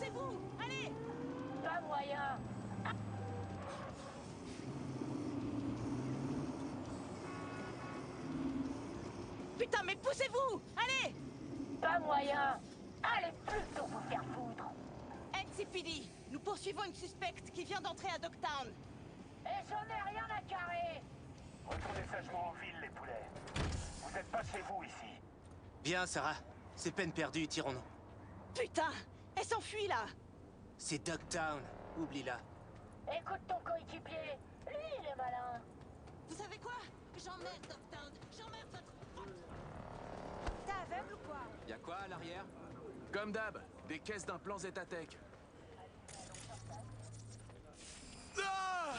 poussez-vous! Allez! Pas moyen. Putain, mais poussez-vous! Allez! Pas moyen. Allez plutôt vous faire foutre. NCPD, nous poursuivons une suspecte qui vient d'entrer à Dogtown. Et j'en ai rien à carrer. Retournez sagement en ville, les poulets. Vous êtes pas chez vous, ici. Bien, Sarah. C'est peine perdue, tirons-nous. Putain! Elle s'enfuit, là! C'est Dogtown. Oublie-la. Écoute ton coéquipier. Lui, il est malin. Vous savez quoi? J'emmerde Dogtown! J'emmerde votre... T'es aveugle ou quoi? Y'a quoi à l'arrière? Comme d'hab, des caisses d'implants Zetatech. Ah!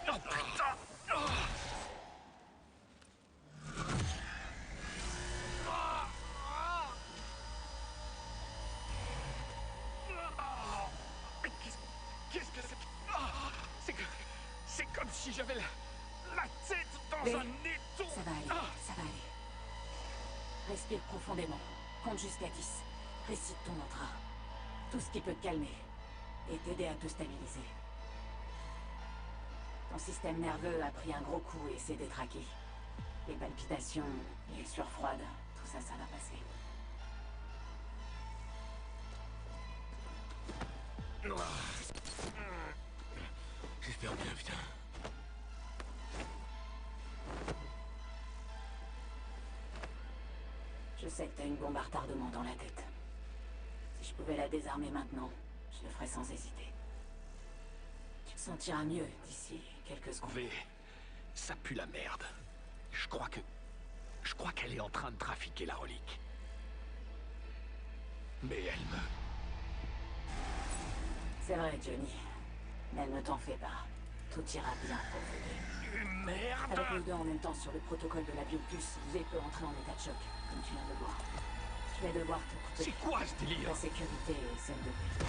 Oh putain! Mais qu'est-ce que c'est? C'est comme si j'avais la tête dans Mais un étau! ça va aller, ça va aller. Respire profondément. Compte jusqu'à 10. Récite ton mantra. Tout ce qui peut te calmer et t'aider à te stabiliser. Ton système nerveux a pris un gros coup et s'est détraqué. Les palpitations, les sueurs froides, tout ça, ça va passer. J'espère bien, putain. Je sais que t'as une bombe à retardement dans la tête. Si je pouvais la désarmer maintenant, je le ferais sans hésiter. Tu te sentiras mieux d'ici quelques secondes. V, ça pue la merde. Je crois qu'elle est en train de trafiquer la relique. Mais elle me... C'est vrai, Johnny. Mais ne t'en fais pas. Tout ira bien pour vous deux. Merde! Avec nous deux en même temps sur le protocole de la Biopulse, V peut entrer en état de choc, comme tu viens de le voir. Je vais devoir te couper. C'est quoi ce délire? Ta sécurité et celle de V.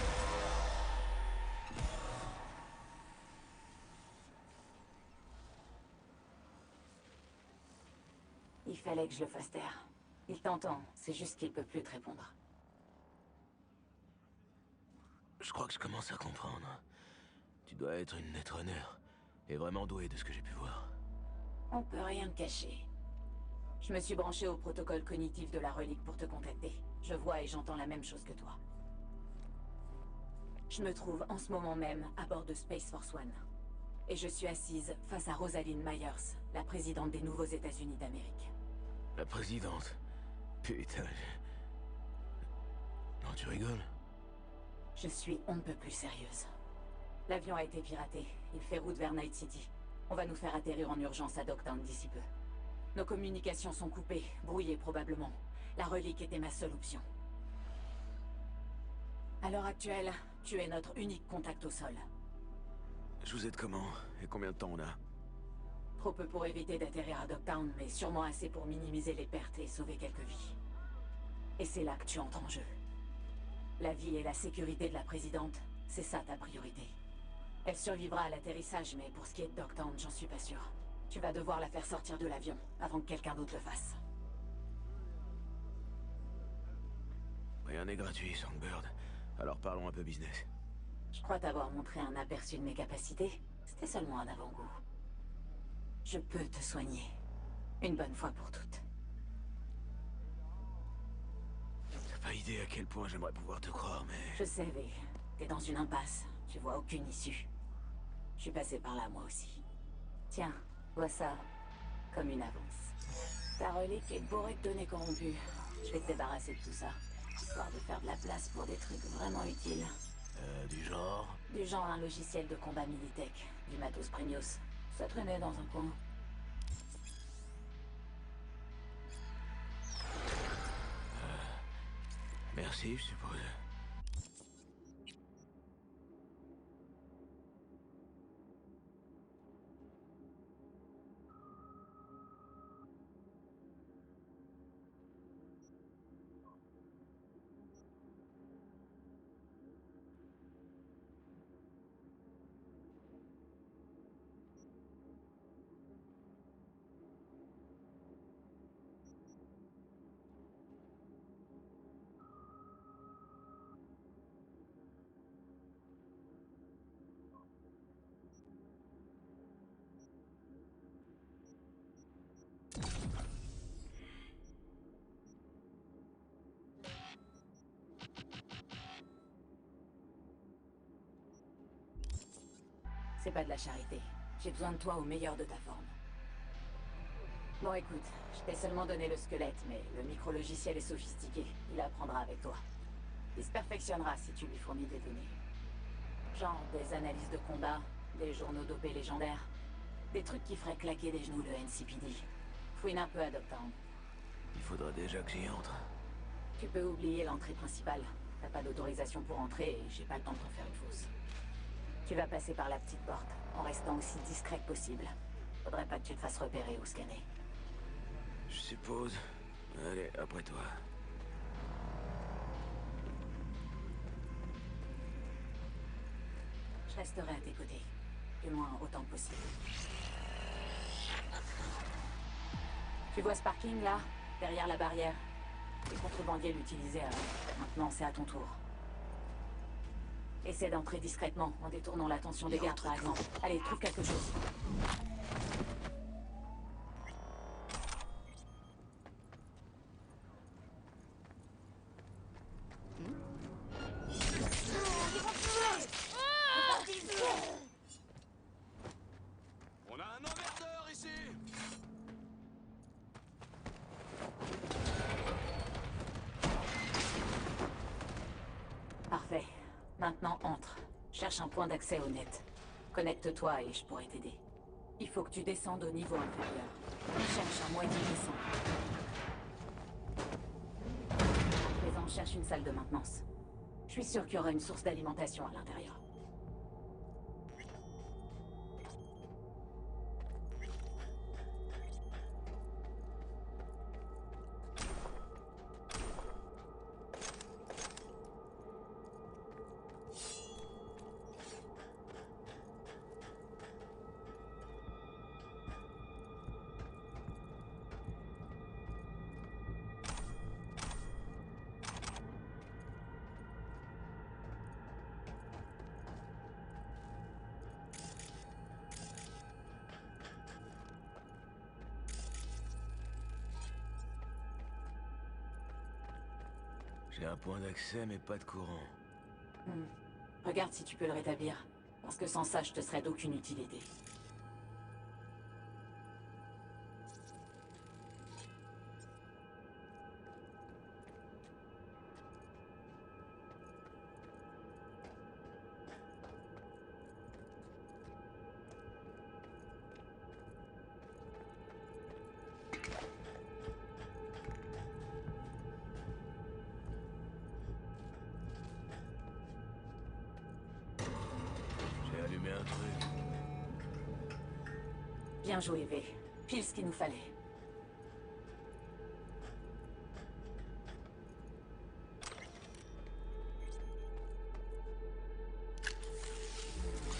Il fallait que je le fasse taire. Il t'entend, c'est juste qu'il peut plus te répondre. Je crois que je commence à comprendre. Tu dois être une Netrunner. Et vraiment douée de ce que j'ai pu voir. On peut rien te cacher. Je me suis branché au protocole cognitif de la relique pour te contacter. Je vois et j'entends la même chose que toi. Je me trouve en ce moment même à bord de Space Force One. Et je suis assise face à Rosalind Myers, la présidente des Nouveaux États-Unis d'Amérique. La présidente. Putain. Non, tu rigoles? Je suis on ne peut plus sérieuse. L'avion a été piraté. Il fait route vers Night City. On va nous faire atterrir en urgence à Dogtown d'ici peu. Nos communications sont coupées, brouillées probablement. La relique était ma seule option. À l'heure actuelle, tu es notre unique contact au sol. Je vous aide comment? Et combien de temps on a? Trop peu pour éviter d'atterrir à Dogtown, mais sûrement assez pour minimiser les pertes et sauver quelques vies. Et c'est là que tu entres en jeu. La vie et la sécurité de la présidente, c'est ça ta priorité. Elle survivra à l'atterrissage, mais pour ce qui est de Dogtown, j'en suis pas sûr. Tu vas devoir la faire sortir de l'avion, avant que quelqu'un d'autre le fasse. Rien n'est gratuit, Songbird. Alors parlons un peu business. Je crois t'avoir montré un aperçu de mes capacités. C'était seulement un avant-goût. Je peux te soigner. Une bonne fois pour toutes. T'as pas idée à quel point j'aimerais pouvoir te croire, mais... Je sais, V. T'es dans une impasse. Tu vois aucune issue. Je suis passé par là, moi aussi. Tiens, vois ça. Comme une avance. Ta relique est bourrée de données corrompues. Je vais te débarrasser de tout ça. Histoire de faire de la place pour des trucs vraiment utiles. Du genre... Du genre un logiciel de combat Militech. Du matos Premios. Ça traînait dans un coin. Merci, je suppose. C'est pas de la charité. J'ai besoin de toi au meilleur de ta forme. Bon, écoute, je t'ai seulement donné le squelette, mais le micro-logiciel est sophistiqué. Il apprendra avec toi. Il se perfectionnera si tu lui fournis des données. Genre des analyses de combat, des journaux dopés légendaires, des trucs qui feraient claquer des genoux le NCPD. Fouine un peu à Dogtown. Il faudra déjà que j'y entre. Tu peux oublier l'entrée principale. T'as pas d'autorisation pour entrer et j'ai pas le temps de t'en faire une fausse. Tu vas passer par la petite porte, en restant aussi discret que possible. Faudrait pas que tu te fasses repérer ou scanner. Je suppose. Allez, après toi. Je resterai à tes côtés. Du moins, autant que possible. Tu vois ce parking là? Derrière la barrière. Les contrebandiers l'utilisaient avant. Maintenant, c'est à ton tour. Essaie d'entrer discrètement, en détournant l'attention des gardes, par exemple. Allez, trouve quelque chose. On a un emmerdeur ici! Parfait. Maintenant, entre. Cherche un point d'accès au net. Connecte-toi et je pourrai t'aider. Il faut que tu descendes au niveau inférieur. Cherche un moyen descend. À présent, cherche une salle de maintenance. Je suis sûr qu'il y aura une source d'alimentation à l'intérieur. J'ai un point d'accès, mais pas de courant. Regarde si tu peux le rétablir. Parce que sans ça, je te serais d'aucune utilité. J'ai allumé un truc. Bien joué, V. Pile ce qu'il nous fallait.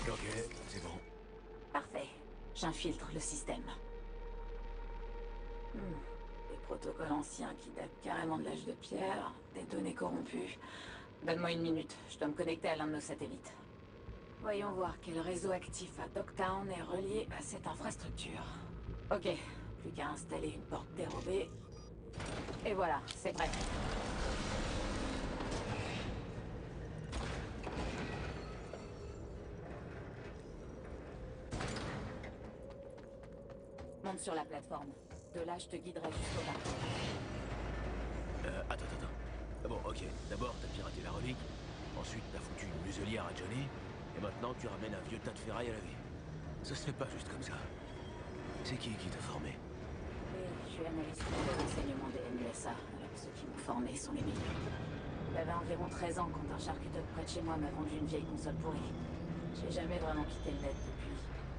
Ok, c'est bon. Parfait. J'infiltre le système. Des protocoles anciens qui datent carrément de l'âge de pierre, des données corrompues. Donne-moi une minute, je dois me connecter à l'un de nos satellites. Voyons voir quel réseau actif à Dogtown est relié à cette infrastructure. Ok, plus qu'à installer une porte dérobée. Et voilà, c'est prêt. Monte sur la plateforme. De là, je te guiderai jusqu'au bas. Attends. Ah bon, ok. D'abord, t'as piraté la relique. Ensuite, t'as foutu une muselière à Johnny. Et maintenant, tu ramènes un vieux tas de ferraille à la vie. Ça se fait pas juste comme ça. C'est qui t'a formé? Et je suis analyste pour les renseignements des NUSA. Alors ceux qui m'ont formé sont les meilleurs. J'avais environ 13 ans quand un charcuteur près de chez moi m'a vendu une vieille console pourrie. J'ai jamais vraiment quitté le net depuis.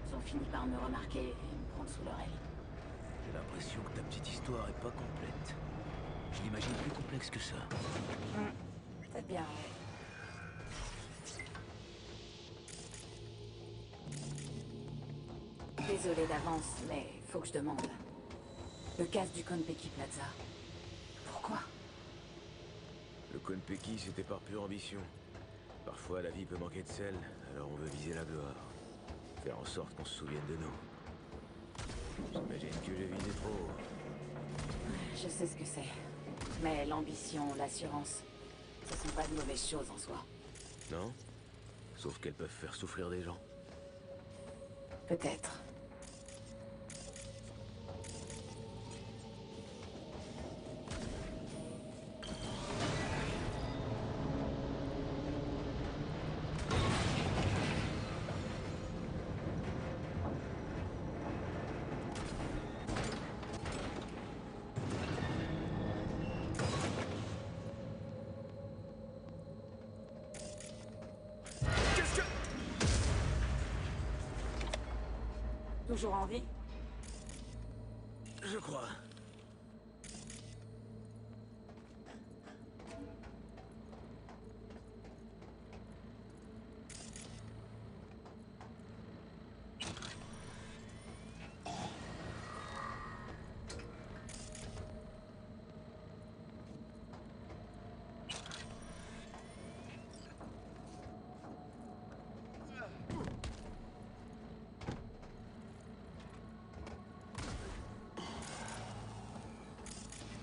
Ils ont fini par me remarquer et me prendre sous leur aile. J'ai l'impression que ta petite histoire est pas complète. Je l'imagine plus complexe que ça. C'est bien, ouais. Désolé d'avance, mais faut que je demande. Le casse du Konpeki Plaza. Pourquoi? Le Konpeki, c'était par pure ambition. Parfois, la vie peut manquer de sel, alors on veut viser la gloire. Faire en sorte qu'on se souvienne de nous. J'imagine que j'ai visé trop haut. Je sais ce que c'est. Mais l'ambition, l'assurance, ce sont pas de mauvaises choses en soi. Non? Sauf qu'elles peuvent faire souffrir des gens. Peut-être. Qu'est-ce que... Toujours en vie? Je crois.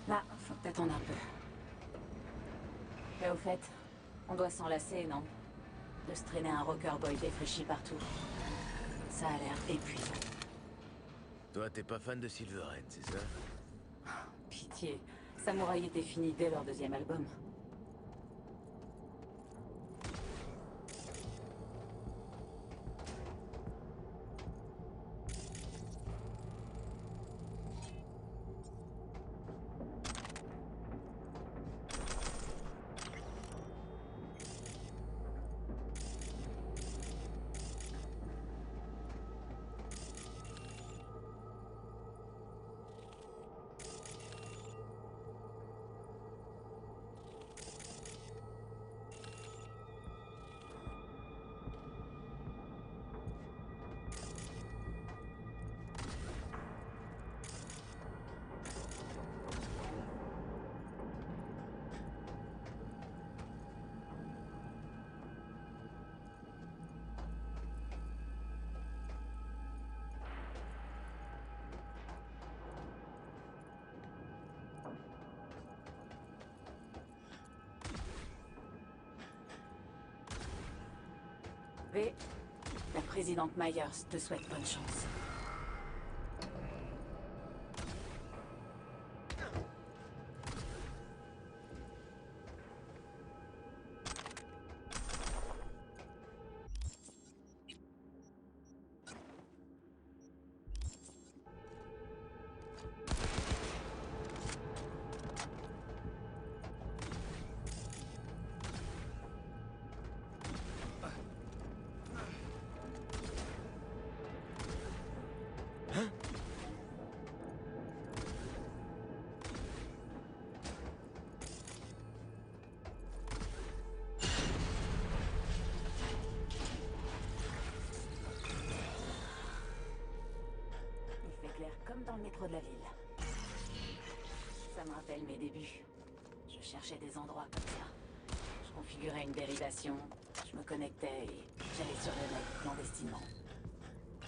Là, faut que t'attendes un peu. Et au fait, on doit s'enlacer, non? De se traîner un rocker boy défraîchi partout. Ça a l'air épuisant. Toi, t'es pas fan de Silverhand, c'est ça? Pitié. Samouraï était fini dès leur deuxième album. V, la présidente Myers te souhaite bonne chance. Comme dans le métro de la ville. Ça me rappelle mes débuts. Je cherchais des endroits comme ça. Je configurais une dérivation, je me connectais et j'allais sur le net clandestinement.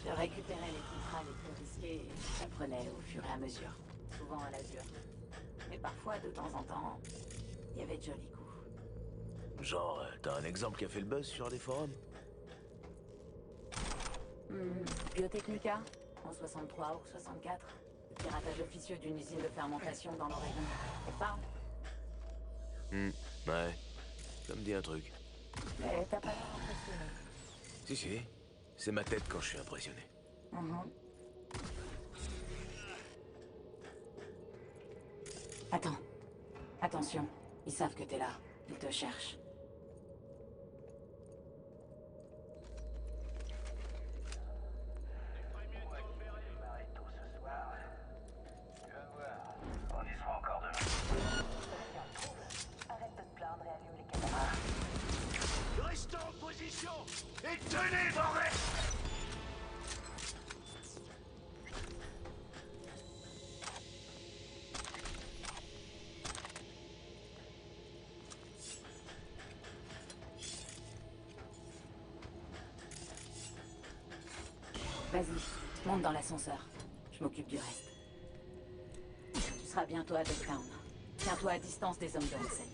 Je récupérais les contrats les plus risqués et j'apprenais au fur et à mesure, souvent à l'azur. Mais parfois, de temps en temps, il y avait de jolis coups. Genre, t'as un exemple qui a fait le buzz sur les forums? Biotechnica, en 63 ou 64. Le piratage officieux d'une usine de fermentation dans l'Oregon. Ça parle? Ouais. Ça me dit un truc. Mais t'as pas l'air impressionné. Si. C'est ma tête quand je suis impressionné. Attends. Attention. Ils savent que t'es là. Ils te cherchent. Restez en position et tenez, bordel! Vas-y, monte dans l'ascenseur. Je m'occupe du reste. Tu seras bientôt à Dogtown. Tiens-toi à distance des hommes de Hansen.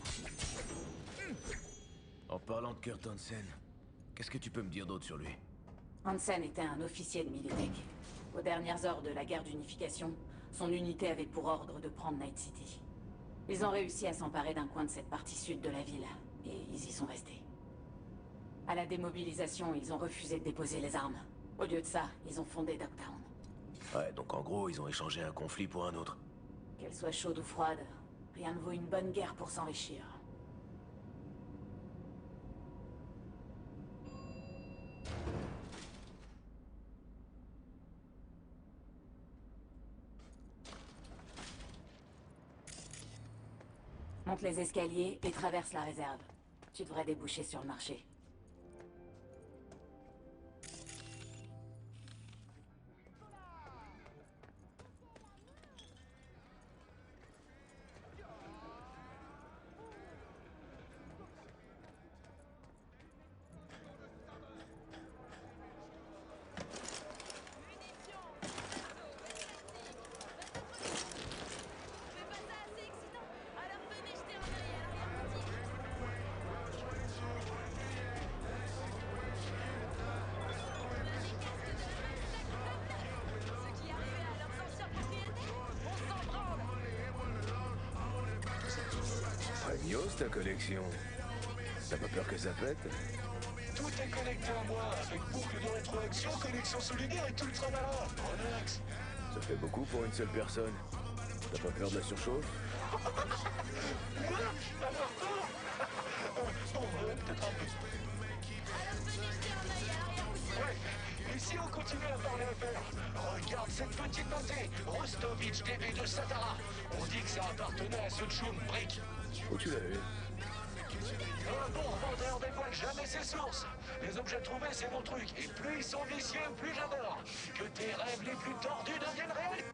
En parlant de Kurt Hansen, qu'est-ce que tu peux me dire d'autre sur lui? Hansen était un officier de Militech. Aux dernières heures de la guerre d'unification, son unité avait pour ordre de prendre Night City. Ils ont réussi à s'emparer d'un coin de cette partie sud de la ville, et ils y sont restés. À la démobilisation, ils ont refusé de déposer les armes. Au lieu de ça, ils ont fondé Dogtown. Ouais, donc en gros, ils ont échangé un conflit pour un autre. Qu'elle soit chaude ou froide, rien ne vaut une bonne guerre pour s'enrichir. Monte les escaliers et traverse la réserve. Tu devrais déboucher sur le marché. Grandiose ta collection. T'as pas peur que ça pète? Tout est connecté à moi, avec boucle de rétroaction, connexion solidaire et tout le tralala. Relax. Ça fait beaucoup pour une seule personne. T'as pas peur de la surchauffe? Peut-être un peu. Ouais, et si on continue à parler affaires? Regarde cette petite beauté, Rostovich DB de Satara. On dit que ça appartenait à ce Tchoum Brick. Où tu l'as vu? Un bon vendeur dévoile jamais ses sources. Les objets trouvés, c'est mon truc. Et plus ils sont vicieux, plus j'adore. Que tes rêves les plus tordus deviennent réels.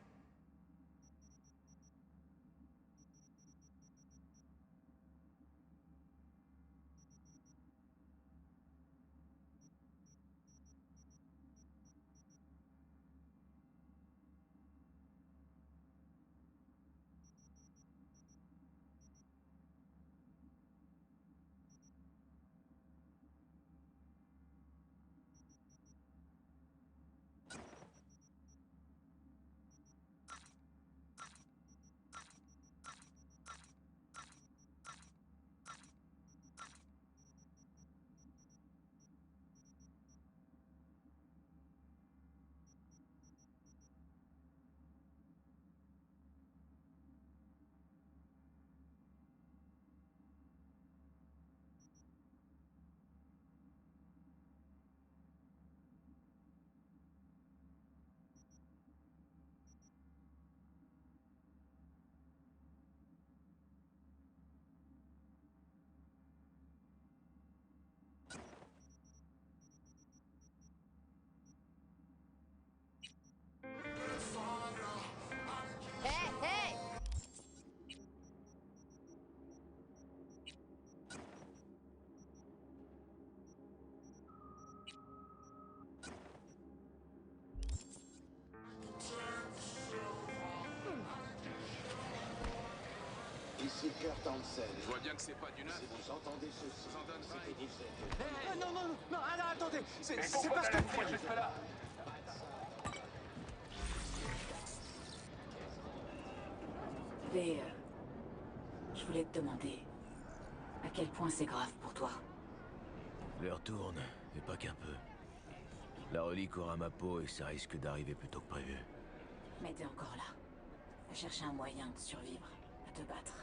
Ici Kurt Hansen. Je vois bien que c'est pas du neuf. Si vous entendez ceci, Vous en donne c'est que vous êtes... Non, non, non, non, attendez. C'est Pourquoi parce que... t'allais me dire jusque-là? Et je voulais te demander à quel point c'est grave pour toi. L'heure tourne, et pas qu'un peu. La relique aura ma peau et ça risque d'arriver plus tôt que prévu. Mais t'es encore là, à chercher un moyen de survivre, à te battre.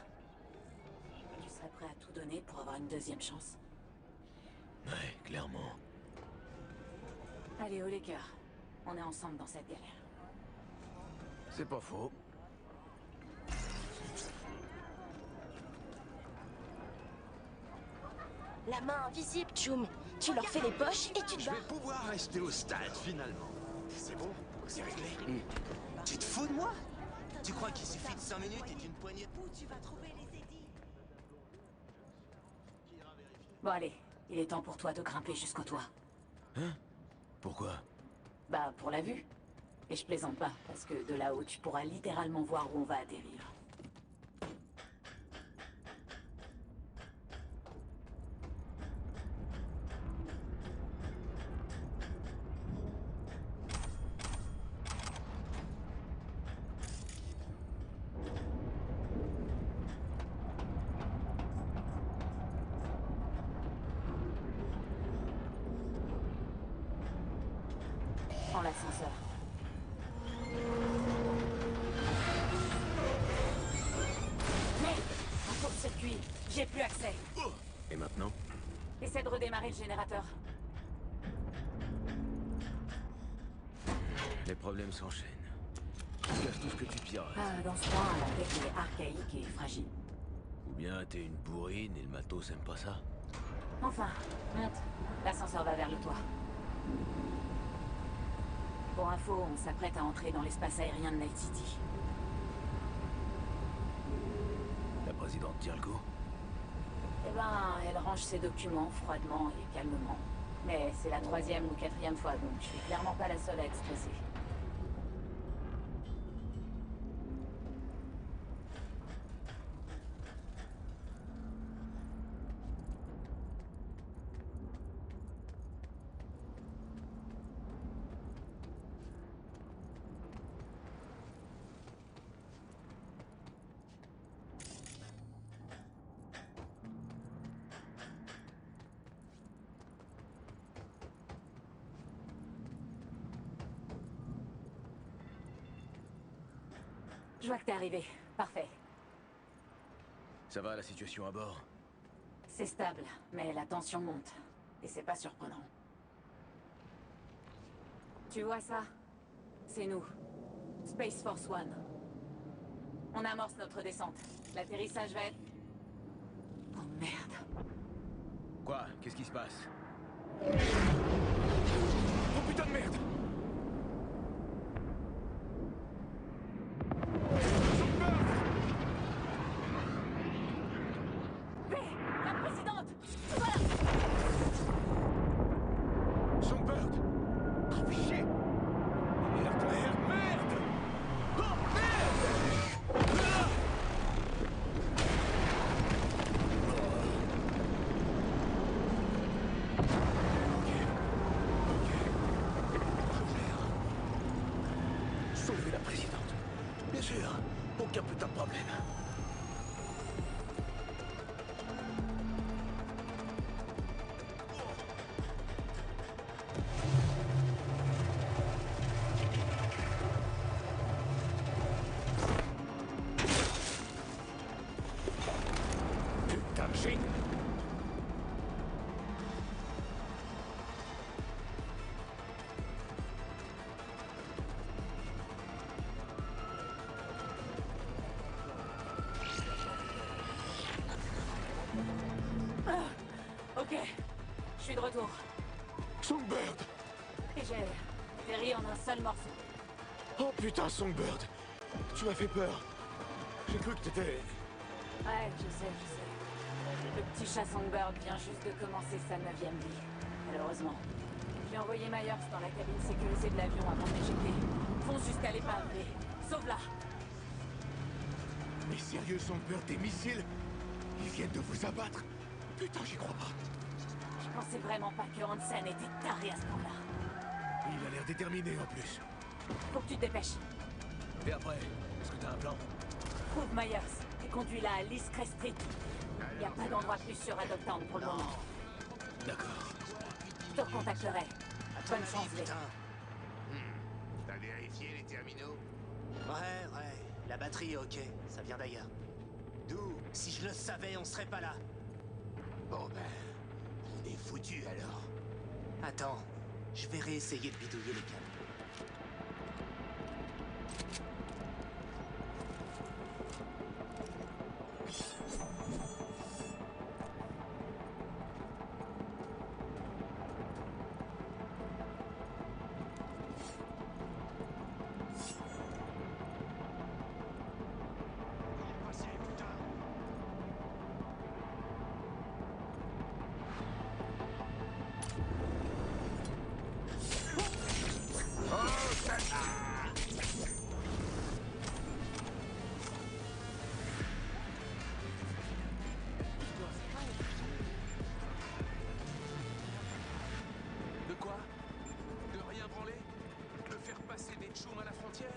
Tu serais prêt à tout donner pour avoir une deuxième chance? Ouais, clairement. Allez, haut les cœurs. On est ensemble dans cette galère. C'est pas faux. La main invisible, Tchoum. Tu leur fais les poches et tu te Je bats. vais pouvoir rester au stade, finalement. C'est bon, c'est réglé. Tu te fous de moi? Tu crois qu'il suffit de 5 minutes et d'une poignée de... Où tu vas trouver les édits? Bon allez, il est temps pour toi de grimper jusqu'au toit. Hein? Pourquoi? Bah, pour la vue. Et je plaisante pas, parce que de là-haut, tu pourras littéralement voir où on va atterrir. l'ascenseur. Merde! Un court-circuit. J'ai plus accès. Et maintenant? Essaie de redémarrer le générateur. Les problèmes s'enchaînent. Tu casses tout ce que tu pirates. Ah, dans ce coin, la tech est archaïque et fragile. Ou bien t'es une bourrine et le matos aime pas ça. Enfin, monte. L'ascenseur va vers le toit. Pour info, on s'apprête à entrer dans l'espace aérien de Night City. La présidente tient le coup? Eh ben, elle range ses documents froidement et calmement. Mais c'est la 3e ou 4e fois, donc je suis clairement pas la seule à être stressée. Je vois que t'es arrivé. Parfait. Ça va la situation à bord? C'est stable, mais la tension monte. Et c'est pas surprenant. Tu vois ça? C'est nous. Space Force One. On amorce notre descente. L'atterrissage va être... Oh merde. Quoi? Qu'est-ce qui se passe? Oh putain de merde! La présidente! Voilà! Songbird! Oh chier! Merde, merde, merde! Oh merde! Ah! Sauver la présidente. Bien sûr. Aucun putain de problème. Putain de génie! Ok, je suis de retour. Songbird! Et j'ai atterri en un seul morceau. Oh putain, Songbird! Tu m'as fait peur. J'ai cru que t'étais... Ouais, je sais. Le petit chat Songbird vient juste de commencer sa 9e vie. Malheureusement. J'ai envoyé Myers dans la cabine sécurisée de l'avion avant de l'éjecter. Fonce jusqu'à l'épave et sauve-la! Mais sérieux, Songbird, tes missiles? Ils viennent de vous abattre? Putain, j'y crois pas. Je pensais vraiment pas que Hansen était taré à ce point-là. Il a l'air déterminé en plus. Faut que tu te dépêches. Et après? Est-ce que t'as un plan? Trouve Myers et conduis-la à l'East Street. Y a pas d'endroit plus sûr à Dogtown pour le moment. D'accord. Je te recontacterai. Bonne chance, Lee. T'as vérifié les terminaux? Ouais. La batterie est ok. Ça vient d'ailleurs. D'où? Si je le savais, on serait pas là. Bon ben... on est foutus alors. Attends. Je vais réessayer de bidouiller les câbles. De quoi? De rien branler? De faire passer des tchoums à la frontière?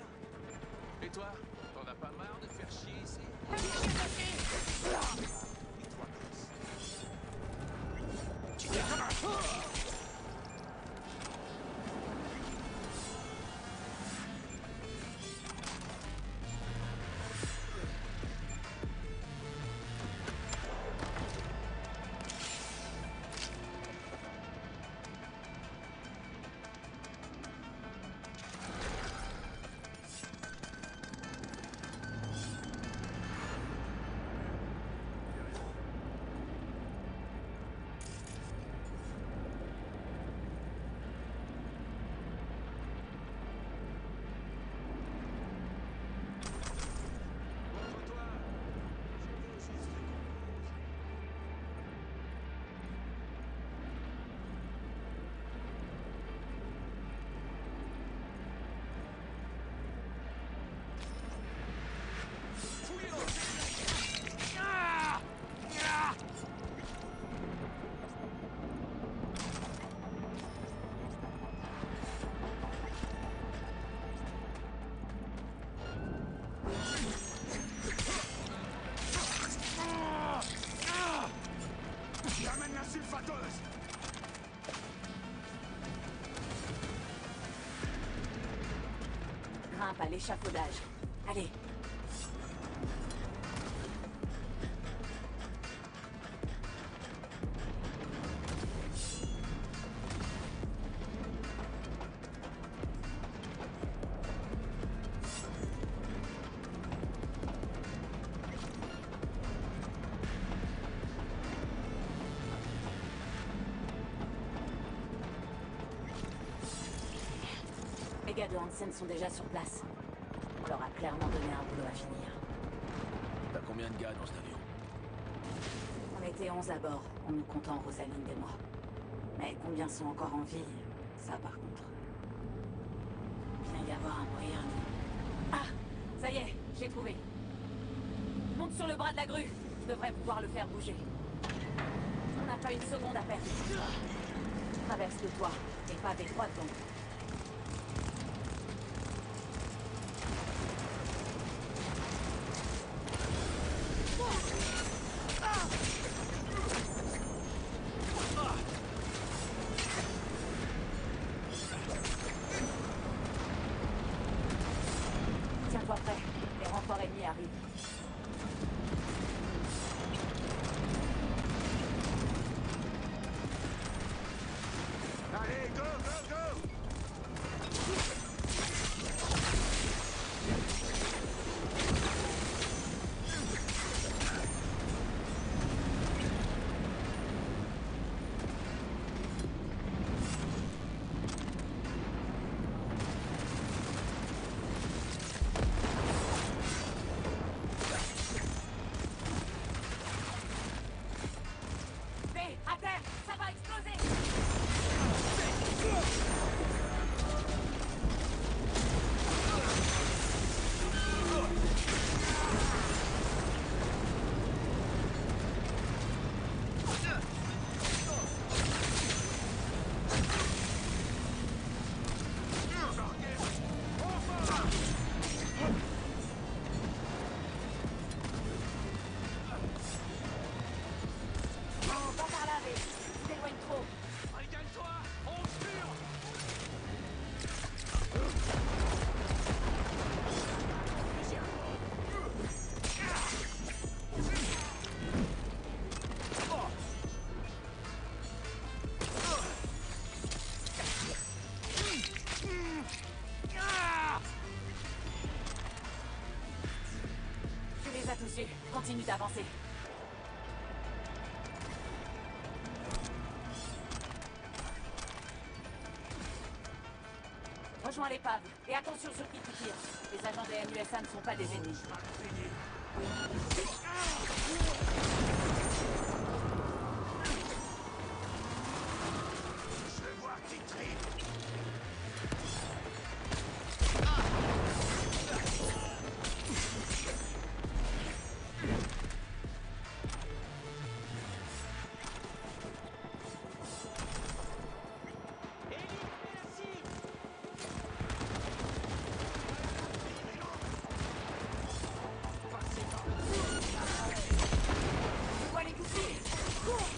Et toi? T'en as pas marre de faire chier ici? Et toi, gosse? Tu t'es... grimpe à l'échafaudage. Allez. Les gars de Hansen sont déjà sur place. On leur a clairement donné un boulot à finir. T'as combien de gars dans cet avion? On était 11 à bord, en nous comptant Rosaline et moi. Mais combien sont encore en vie? Ça par contre. Bien y avoir un moyen de... Ah! Ça y est, j'ai trouvé. Monte sur le bras de la grue. Je devrais pouvoir le faire bouger. On n'a pas une seconde à perdre. Traverse le toit, et pas des droits donc. Tiens-toi prêt, les renforts ennemis arrivent. Allez, go, go, go! Hé, à terre, ça va exploser! Non, pas par là, Ray. Tu t'éloignes trop. Régale-toi! On se mure! Tu les as tous eus. Continue d'avancer. Rejoins l'épave. Et attention sur qui tu tires. Les agents des MUSA ne sont pas des ennemis. Je veux voir qui tripe! Je vois les goupilles. Cours!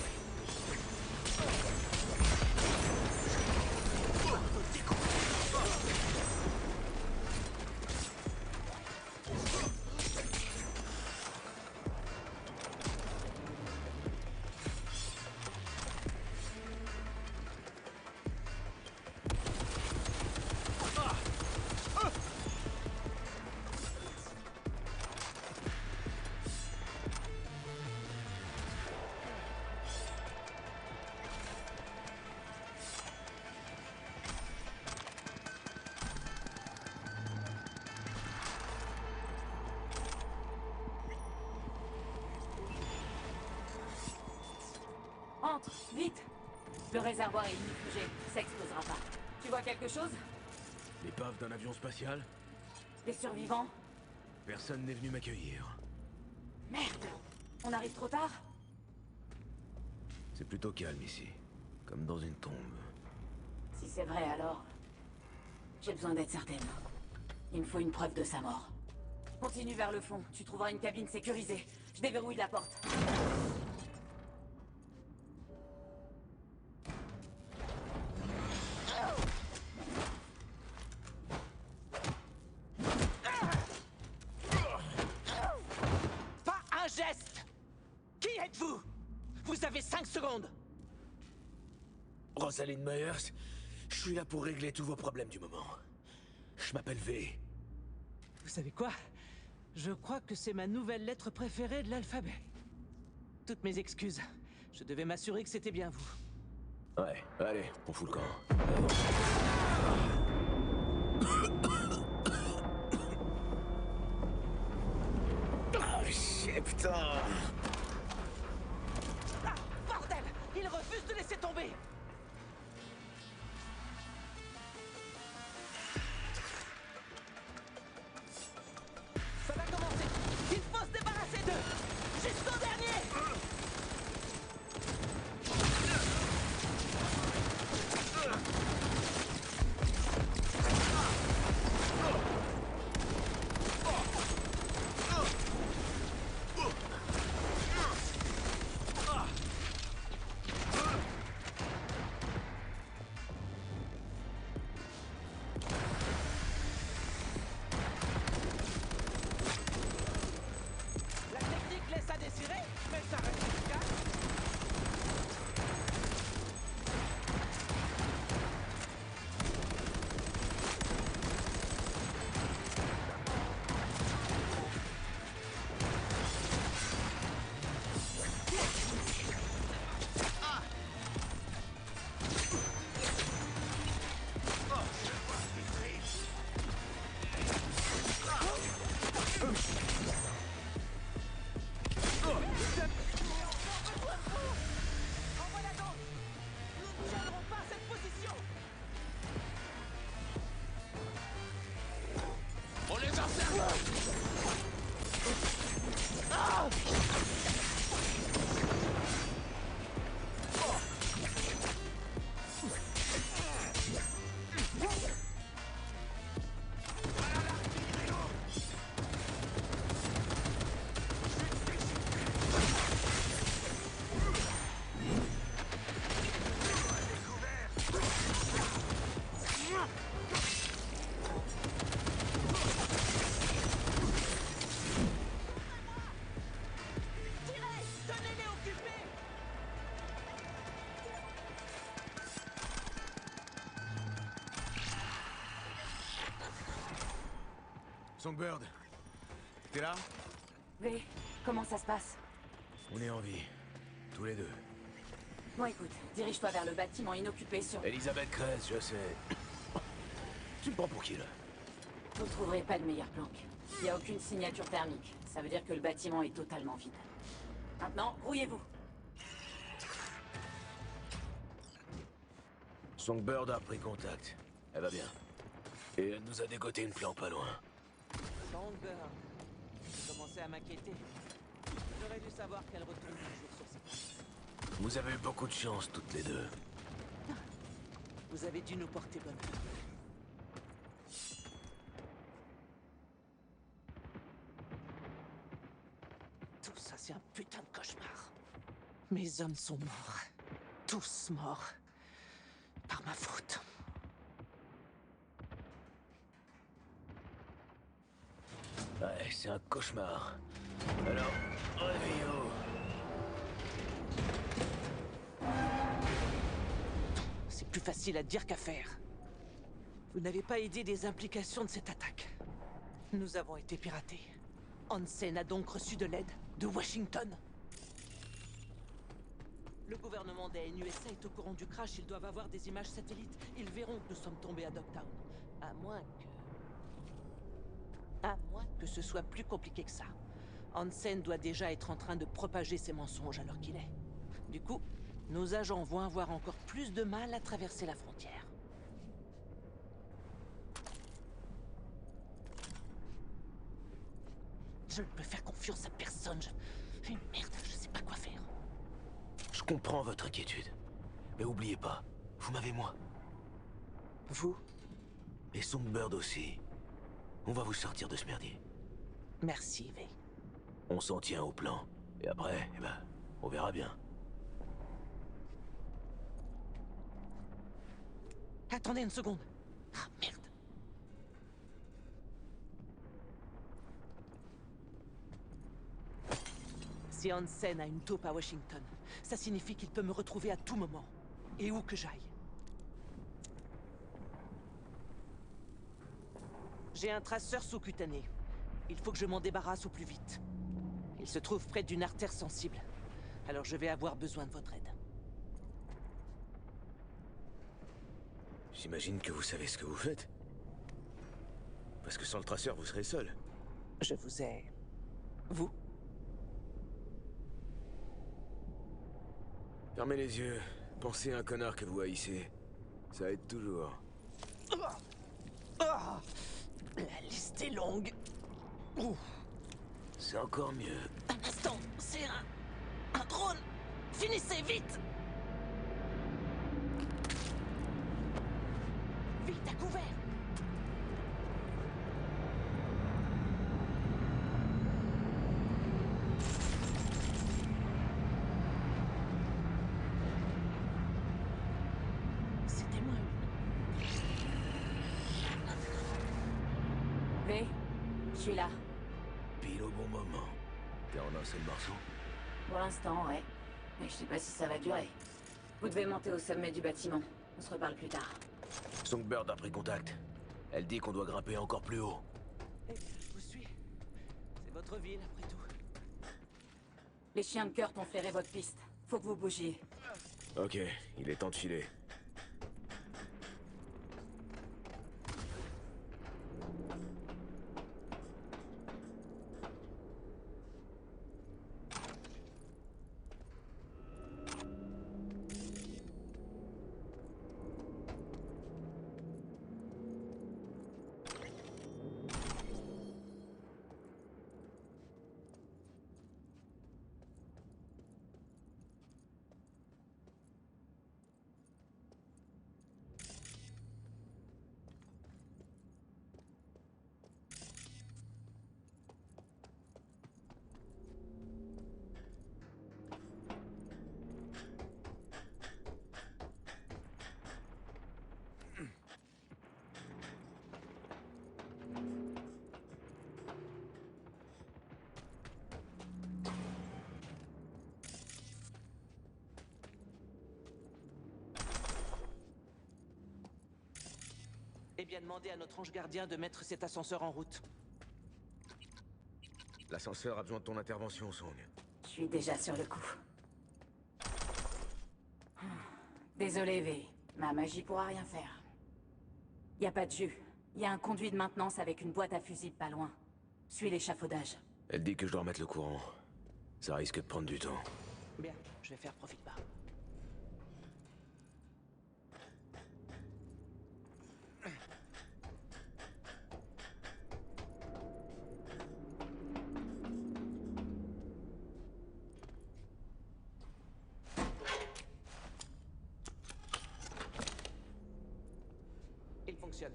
Entre, vite! Le réservoir est inifugé, ça explosera pas. Tu vois quelque chose? L'épave d'un avion spatial? Les survivants? Personne n'est venu m'accueillir. Merde! On arrive trop tard? C'est plutôt calme ici. Comme dans une tombe. Si c'est vrai alors... J'ai besoin d'être certaine. Il me faut une preuve de sa mort. Continue vers le fond, tu trouveras une cabine sécurisée. Je déverrouille la porte. Rosalind Myers. Je suis là pour régler tous vos problèmes du moment. Je m'appelle V. Vous savez quoi? Je crois que c'est ma nouvelle lettre préférée de l'alphabet. Toutes mes excuses. Je devais m'assurer que c'était bien vous. Ouais, allez, on fout le camp. Oh shit, putain! Ah, bordel! Il refuse de laisser tomber! Ça va commencer! Il faut se débarrasser d'eux! Jusqu'au dernier! La technique laisse à désirer, mais ça reste efficace. Envoie-la donc! Nous ne tiendrons pas cette position! On les encercle! Tirez! Tenez-les occupés! Songbird, t'es là? V, comment ça se passe? On est en vie. Tous les deux. Bon écoute, dirige-toi vers le bâtiment inoccupé sur... Elisabeth Kress, je sais. Tu me prends pour qui, là? Vous trouverez pas de meilleure planque. Il n'y a aucune signature thermique. Ça veut dire que le bâtiment est totalement vide. Maintenant, grouillez-vous. Songbird a pris contact. Elle va bien. Et elle nous a dégoté une planque pas loin. Songbird. J'ai commencé à m'inquiéter. J'aurais dû savoir qu'elle retourne toujours sur ses pas. Vous avez eu beaucoup de chance, toutes les deux. Vous avez dû nous porter bonheur. Tout ça, c'est un putain de cauchemar. Mes hommes sont morts. Tous morts. Par ma faute. Ouais, c'est un cauchemar. Alors, réveillez-vous. C'est plus facile à dire qu'à faire. Vous n'avez pas idée des implications de cette attaque. Nous avons été piratés. Hansen a donc reçu de l'aide de Washington. Le gouvernement des NUSA est au courant du crash. Ils doivent avoir des images satellites. Ils verront que nous sommes tombés à Dogtown. À moins que ce soit plus compliqué que ça. Hansen doit déjà être en train de propager ses mensonges alors qu'il est. Du coup, nos agents vont avoir encore plus de mal à traverser la frontière. Je ne peux faire confiance à personne. Merde, je sais pas quoi faire. Je comprends votre inquiétude. Mais oubliez pas, vous m'avez moi. Vous? Et Songbird aussi. On va vous sortir de ce merdier. Merci, V. On s'en tient au plan. Et après, eh ben, on verra bien. Attendez une seconde. Ah, merde. Si Hansen a une taupe à Washington, ça signifie qu'il peut me retrouver à tout moment. Et où que j'aille. J'ai un traceur sous-cutané. Il faut que je m'en débarrasse au plus vite. Il se trouve près d'une artère sensible. Alors je vais avoir besoin de votre aide. J'imagine que vous savez ce que vous faites. Parce que sans le traceur, vous serez seul. Je vous ai... Vous? Fermez les yeux. Pensez à un connard que vous haïssez. Ça aide toujours. La liste est longue. C'est encore mieux. Un instant, c'est un drone. Finissez vite. Vite, à couvert. C'était moi. V, je suis là. Pile au bon moment. T'es en un seul morceau? Pour l'instant, ouais. Mais je sais pas si ça va durer. Vous devez monter au sommet du bâtiment. On se reparle plus tard. Songbird a pris contact. Elle dit qu'on doit grimper encore plus haut. Eh bien, je vous suis. C'est votre ville, après tout. Les chiens de Kurt ont flairé votre piste. Faut que vous bougiez. Ok, il est temps de filer. Eh bien, demandez à notre ange gardien de mettre cet ascenseur en route. L'ascenseur a besoin de ton intervention, Song. Je suis déjà sur le coup. Désolé, V. Ma magie pourra rien faire. Y a pas de jus. Y a un conduit de maintenance avec une boîte à fusibles pas loin. Suis l'échafaudage. Elle dit que je dois remettre le courant. Ça risque de prendre du temps. Bien, je vais faire profil bas. Il fonctionne.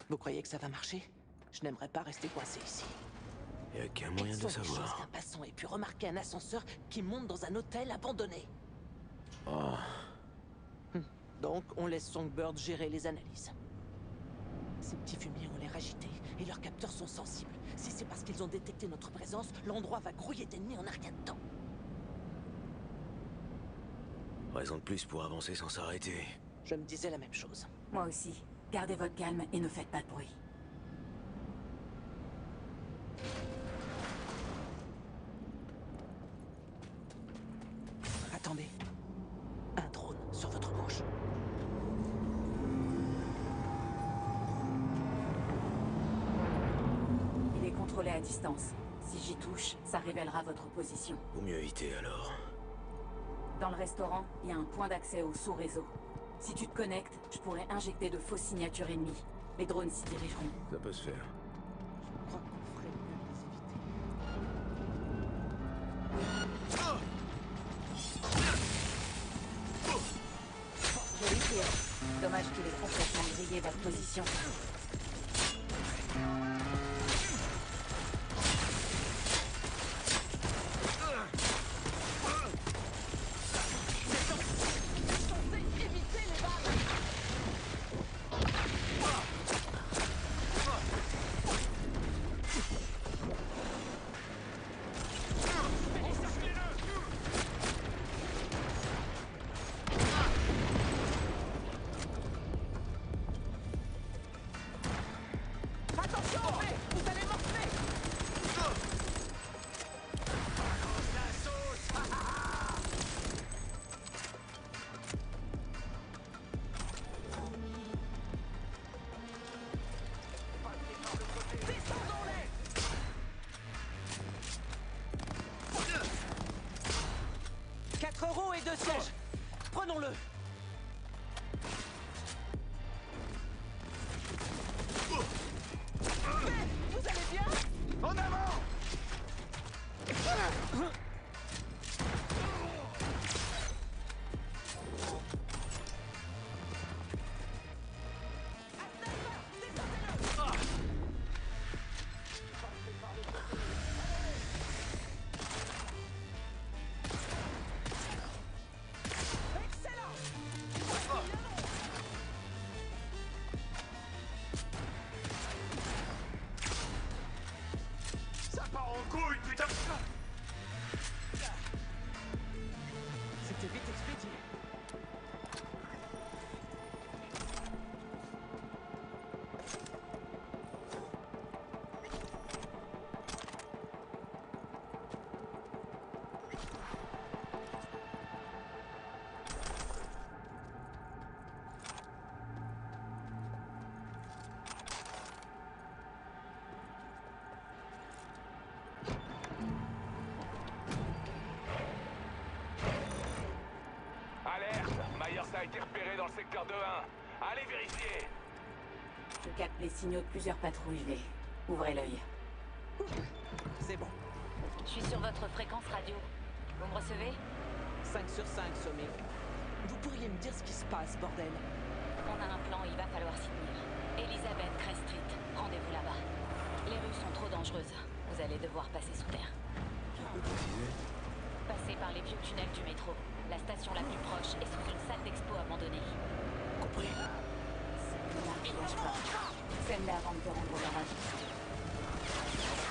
Vous croyez que ça va marcher? Je n'aimerais pas rester coincé ici. Y a qu'un moyen de savoir. Qu'un passant ait pu remarquer un ascenseur qui monte dans un hôtel abandonné. Oh. Donc, on laisse Songbird gérer les analyses. Ces petits fumiers ont l'air agités et leurs capteurs sont sensibles. Si c'est parce qu'ils ont détecté notre présence, l'endroit va grouiller d'ennemis en un rien de temps. Raison de plus pour avancer sans s'arrêter. Je me disais la même chose. Moi aussi. Gardez votre calme et ne faites pas de bruit. Attendez. Un drone sur votre gauche. Il est contrôlé à distance. Si j'y touche, ça révélera votre position. Vaut mieux éviter alors. Dans le restaurant, il y a un point d'accès au sous-réseau. Si tu te connectes, je pourrais injecter de fausses signatures ennemies. Les drones s'y dirigeront. Ça peut se faire. Je crois qu'on ferait mieux de les éviter. Joli tir. Dommage qu'il ait complètement grillé votre position. a été repéré dans le secteur de 1. Allez vérifier. Je capte les signaux de plusieurs patrouilles, V. Ouvrez l'œil. C'est bon. Je suis sur votre fréquence radio. Vous me recevez? 5 sur 5, Sommé. Vous pourriez me dire ce qui se passe, bordel? On a un plan, il va falloir s'y tenir. Elizabeth, Crest Street. Rendez-vous là-bas. Les rues sont trop dangereuses. Vous allez devoir passer sous terre. Tu peux préciser? Passez par les vieux tunnels du métro. La station la plus proche est sous une salle d'expo abandonnée. Compris. Scène-la avant de te rendre au garage.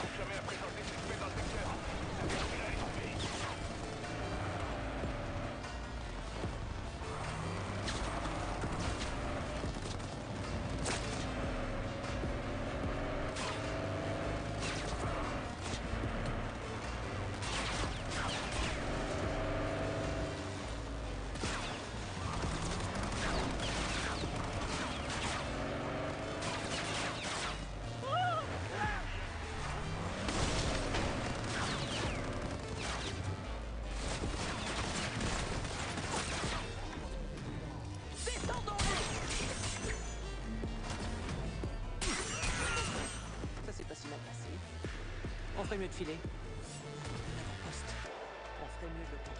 Confirmez la présence des suspects dans le secteur. Ça veut dire à les trouver. Ça s'est pas si mal passé. On ferait mieux de filer. Poste. On ferait mieux de le prendre.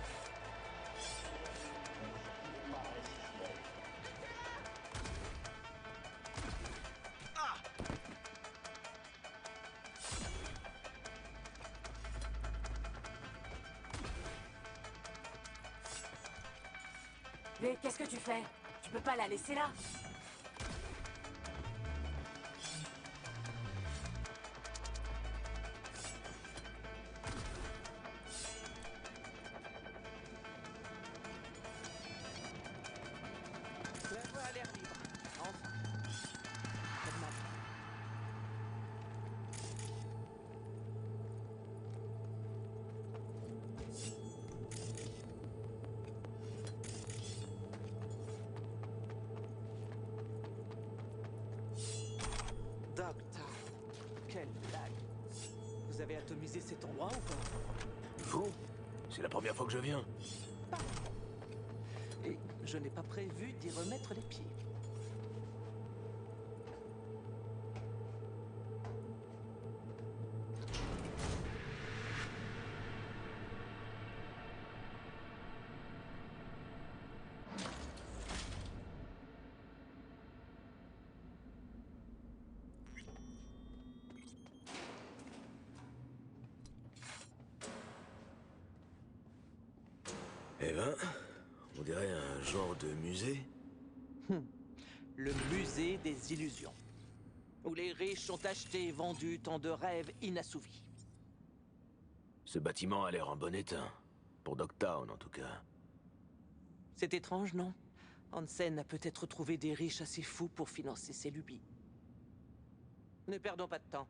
V, qu'est-ce que tu fais? Tu peux pas la laisser là? La voie a l'air libre. Enfin. Pas de mal. Docteur, quelle blague. Vous avez atomisé cet endroit ou pas? Vous? C'est la première fois que je viens. Et je n'ai pas prévu d'y remettre les pieds. Eh ben, on dirait un genre de musée. Le musée des illusions. Où les riches ont acheté et vendu tant de rêves inassouvis. Ce bâtiment a l'air en bon état. Pour Dogtown, en tout cas. C'est étrange, non? Hansen a peut-être trouvé des riches assez fous pour financer ses lubies. Ne perdons pas de temps.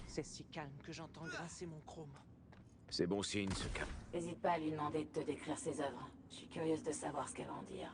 C'est si calme que j'entends grincer mon chrome. C'est bon signe, ce cap. N'hésite pas à lui demander de te décrire ses œuvres. Je suis curieuse de savoir ce qu'elle va en dire.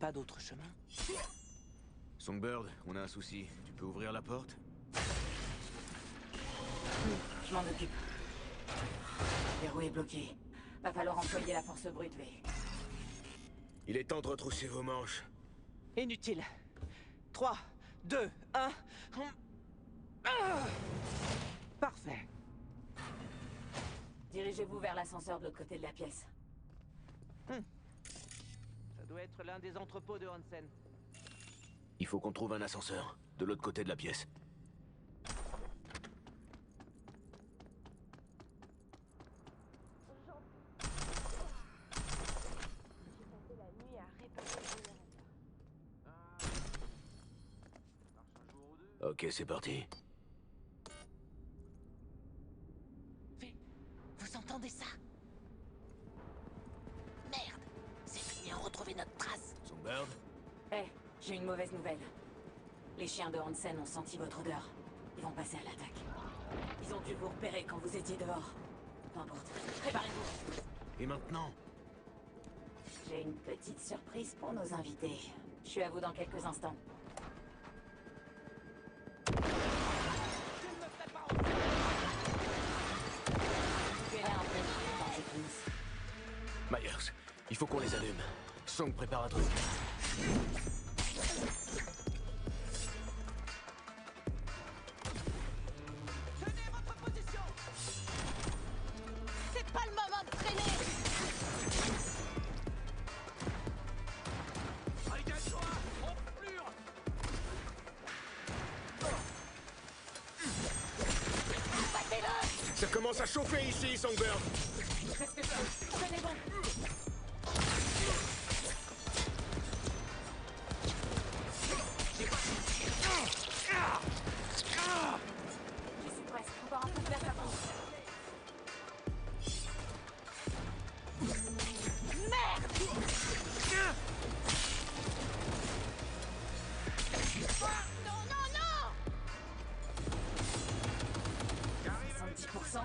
Pas d'autre chemin. Songbird, on a un souci. Tu peux ouvrir la porte? Je m'en occupe. Le verrou est bloqué. Va falloir employer la force brute, V. Il est temps de retrousser vos manches. Inutile. 3, 2, 1... Parfait. Dirigez-vous vers l'ascenseur de l'autre côté de la pièce. Ça doit être l'un des entrepôts de Hansen. Il faut qu'on trouve un ascenseur, de l'autre côté de la pièce. Ok, c'est parti. Vous entendez ça? Merde! Ces chiens ont retrouvé notre trace. Songbird? Eh, j'ai une mauvaise nouvelle. Les chiens de Hansen ont senti votre odeur. Ils vont passer à l'attaque. Ils ont dû vous repérer quand vous étiez dehors. Peu importe. Préparez-vous. Et maintenant? J'ai une petite surprise pour nos invités. Je suis à vous dans quelques instants. Myers, il faut qu'on les allume. Song prépare un truc. Tenez votre position. C'est pas le moment de traîner. Allez, gage-toi! On peut plus! Battez-le! Ça commence à chauffer ici, Songbird. Qu'est-ce que c'est? Tenez bon. J'y suis presque. Encore un peu de place à fond. Non, non, non! 70%.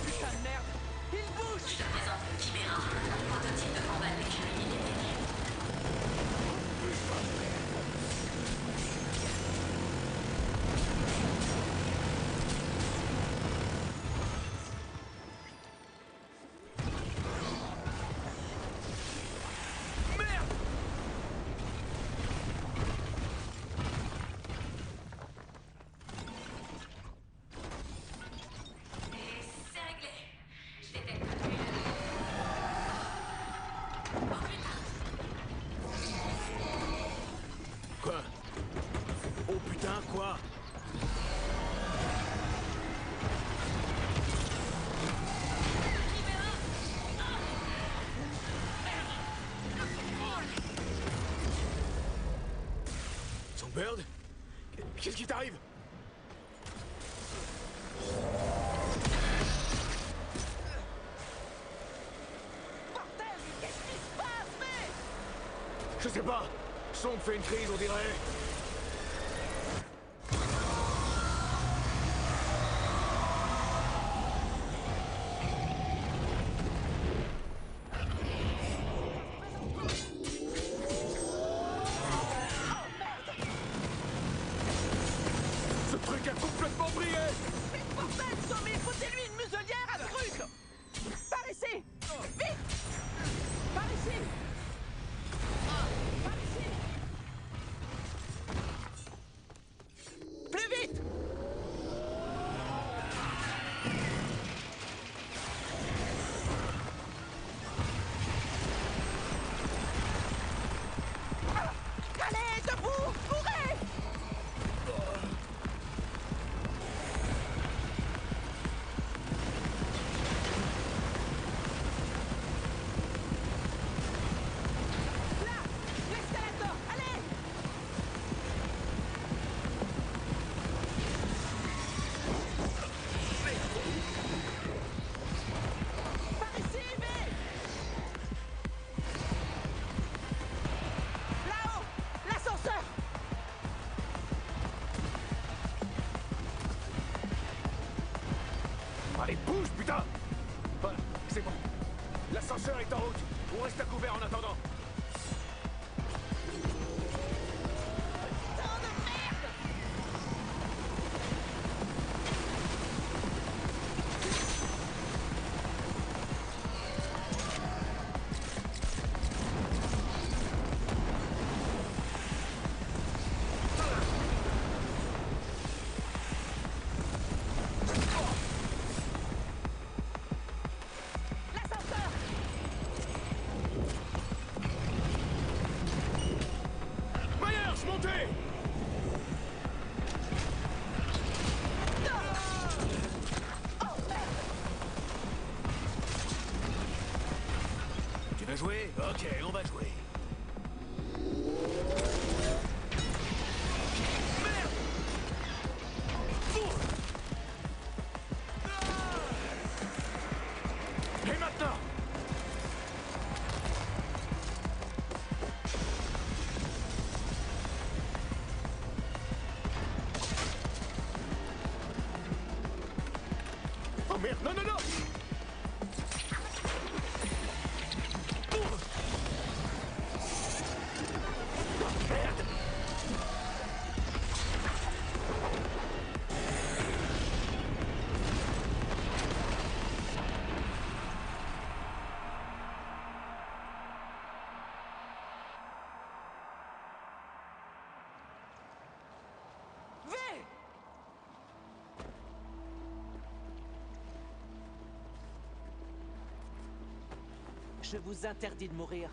Putain de merde! Il bouge! Jusqu'à présent, Chimera, un prototype de combat d'écurie détecté. Quoi? Oh putain, quoi? Songbird? Qu'est-ce qui t'arrive? Bordel! Qu'est-ce qui se passe, mais? Je sais pas. Song fait une crise, on dirait. Ce truc a complètement brillé. Mais bordel, Tommy, foutez-lui une muselière à ce truc! Par ici! Vite! Par ici! Par ici! Plus vite! Allez, debout! Courez! Là! L'escalator! Allez! Par ici, vite! Là-haut! L'ascenseur! Allez, bouge, putain! Voilà, c'est bon. L'ascenseur est en route. On reste à couvert en attendant. Putain de merde! L'ascenseur! va jouer? Ok, on va jouer. Merde! Et maintenant? Oh merde, non, non, non! Je vous interdis de mourir.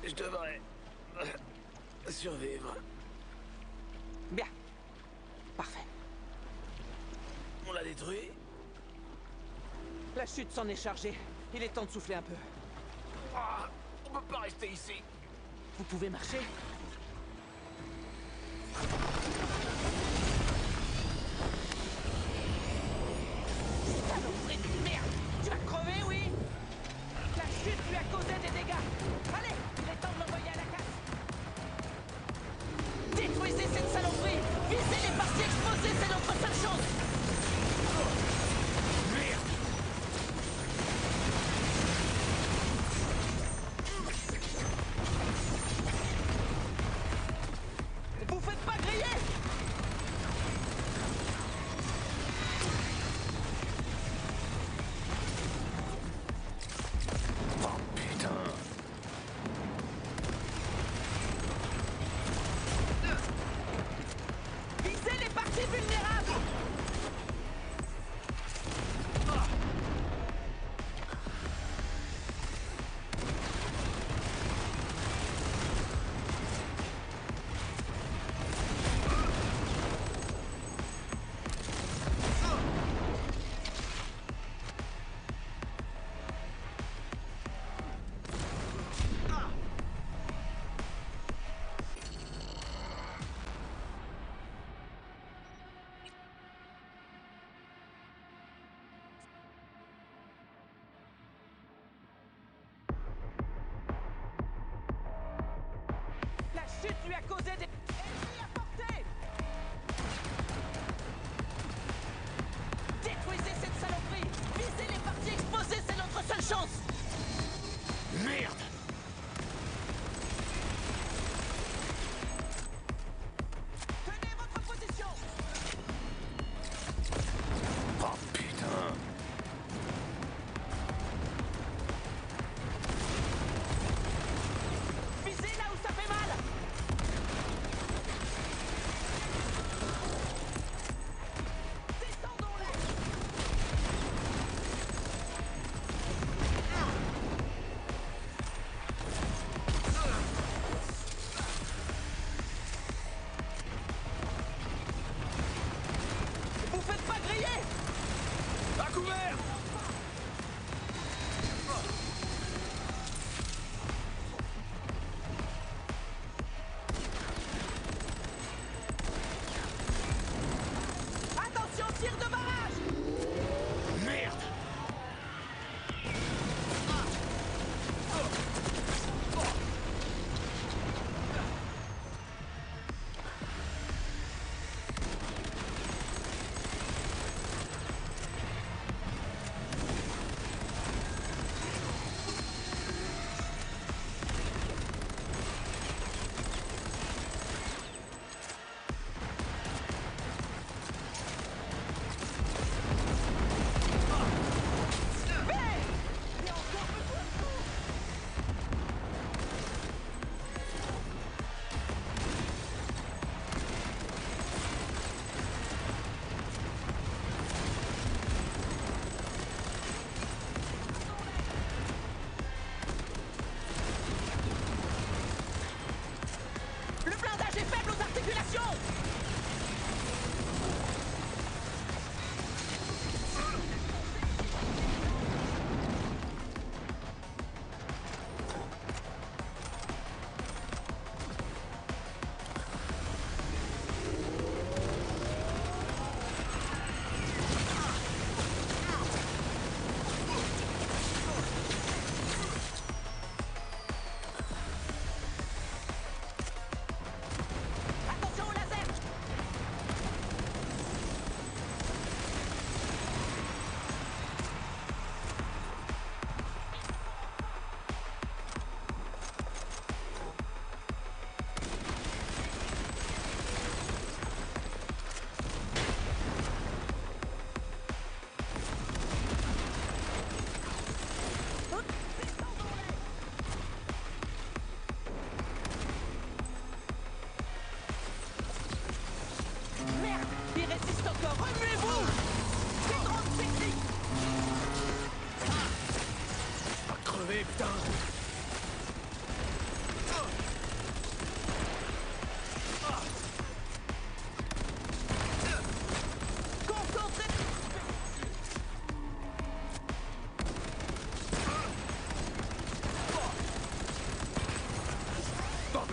Je devrais survivre. Bien. Parfait. On l'a détruit? La chute s'en est chargée. Il est temps de souffler un peu. Ah, on peut pas rester ici. Vous pouvez marcher? Saloperie de merde! Tu vas crever, oui? La chute lui a causé des dégâts. Allez, il est temps de l'envoyer à la casse. Détruisez cette saloperie! Visez les parties exposées, c'est notre seule chance! Merde! Vous faites pas griller! Oh putain! Visez les parties vulnérables! La chute lui a causé des... Ennemis à portée! Détruisez cette saloperie! Visez les parties exposées, c'est notre seule chance! Merde! Tenez votre position! Oh putain! Visez là où ça fait mal! Descendons-les!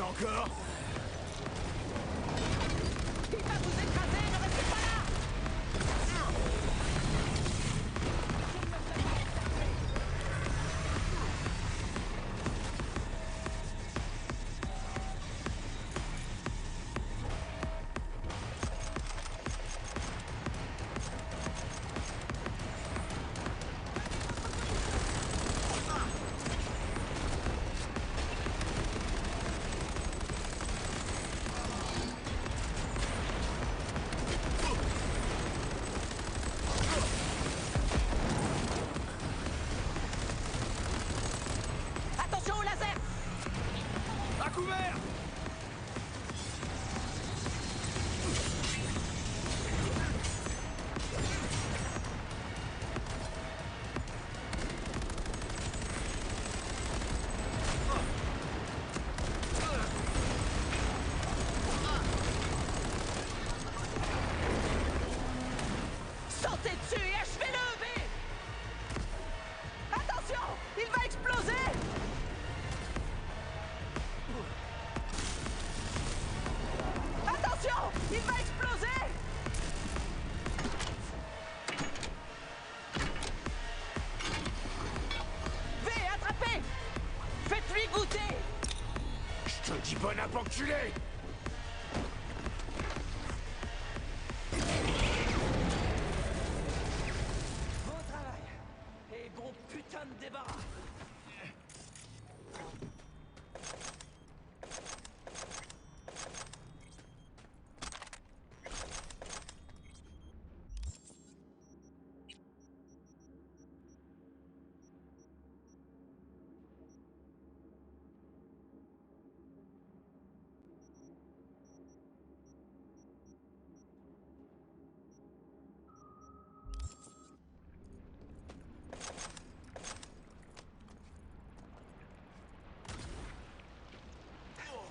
encore? Il va vous écraser, ne restez pas là! Attention au laser! À couvert! Sautez dessus et achevez-le, V! Attention! Il va exploser! Attention! Il va exploser! V, attrapez! Faites-lui goûter! Je te dis bon app enculé! Bon travail. Et bon putain de débarras.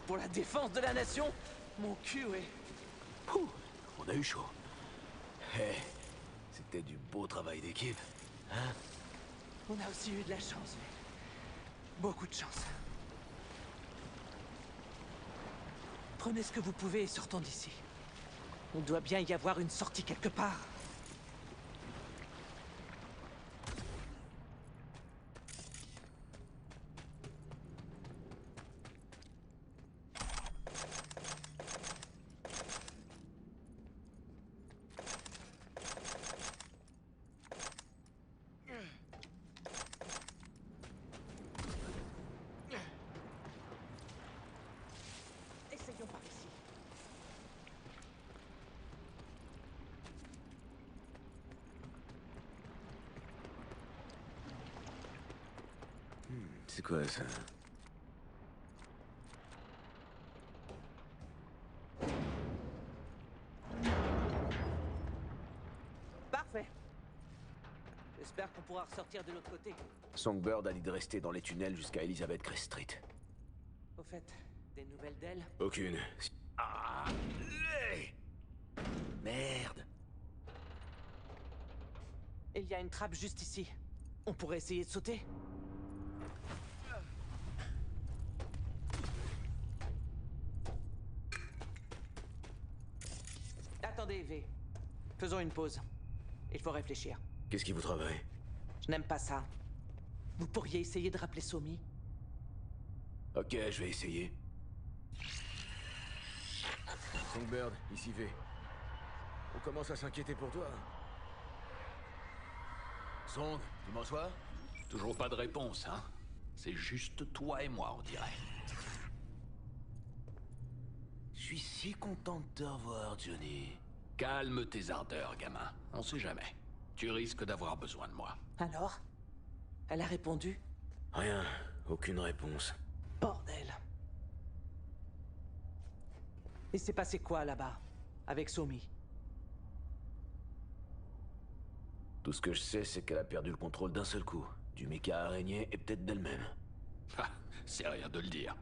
Pour la défense de la nation, mon cul est... Pouh, on a eu chaud. Eh, c'était du beau travail d'équipe, hein? On a aussi eu de la chance, mais... beaucoup de chance. Prenez ce que vous pouvez et sortons d'ici. Il doit bien y avoir une sortie quelque part. Essayons par ici. C'est quoi ça? Parfait. J'espère qu'on pourra ressortir de l'autre côté. Songbird a dit de rester dans les tunnels jusqu'à Elizabeth Crest Street. Au fait, des nouvelles d'elle? Aucune. Ah! Merde! Il y a une trappe juste ici. On pourrait essayer de sauter? Attendez, V. Faisons une pause. Il faut réfléchir. Qu'est-ce qui vous travaille? Je n'aime pas ça. Vous pourriez essayer de rappeler Somi? Ok, je vais essayer. Songbird, ici V. On commence à s'inquiéter pour toi. Song, tu m'en reçois? Toujours pas de réponse, hein? C'est juste toi et moi, on dirait. Je suis si content de te revoir, Johnny. Calme tes ardeurs, gamin. On sait jamais. Tu risques d'avoir besoin de moi. Alors? Elle a répondu? Rien, aucune réponse. Bordel. Il s'est passé quoi là-bas? Avec Somi? Tout ce que je sais, c'est qu'elle a perdu le contrôle d'un seul coup. Du méca araignée et peut-être d'elle-même. Ah, c'est rien de le dire.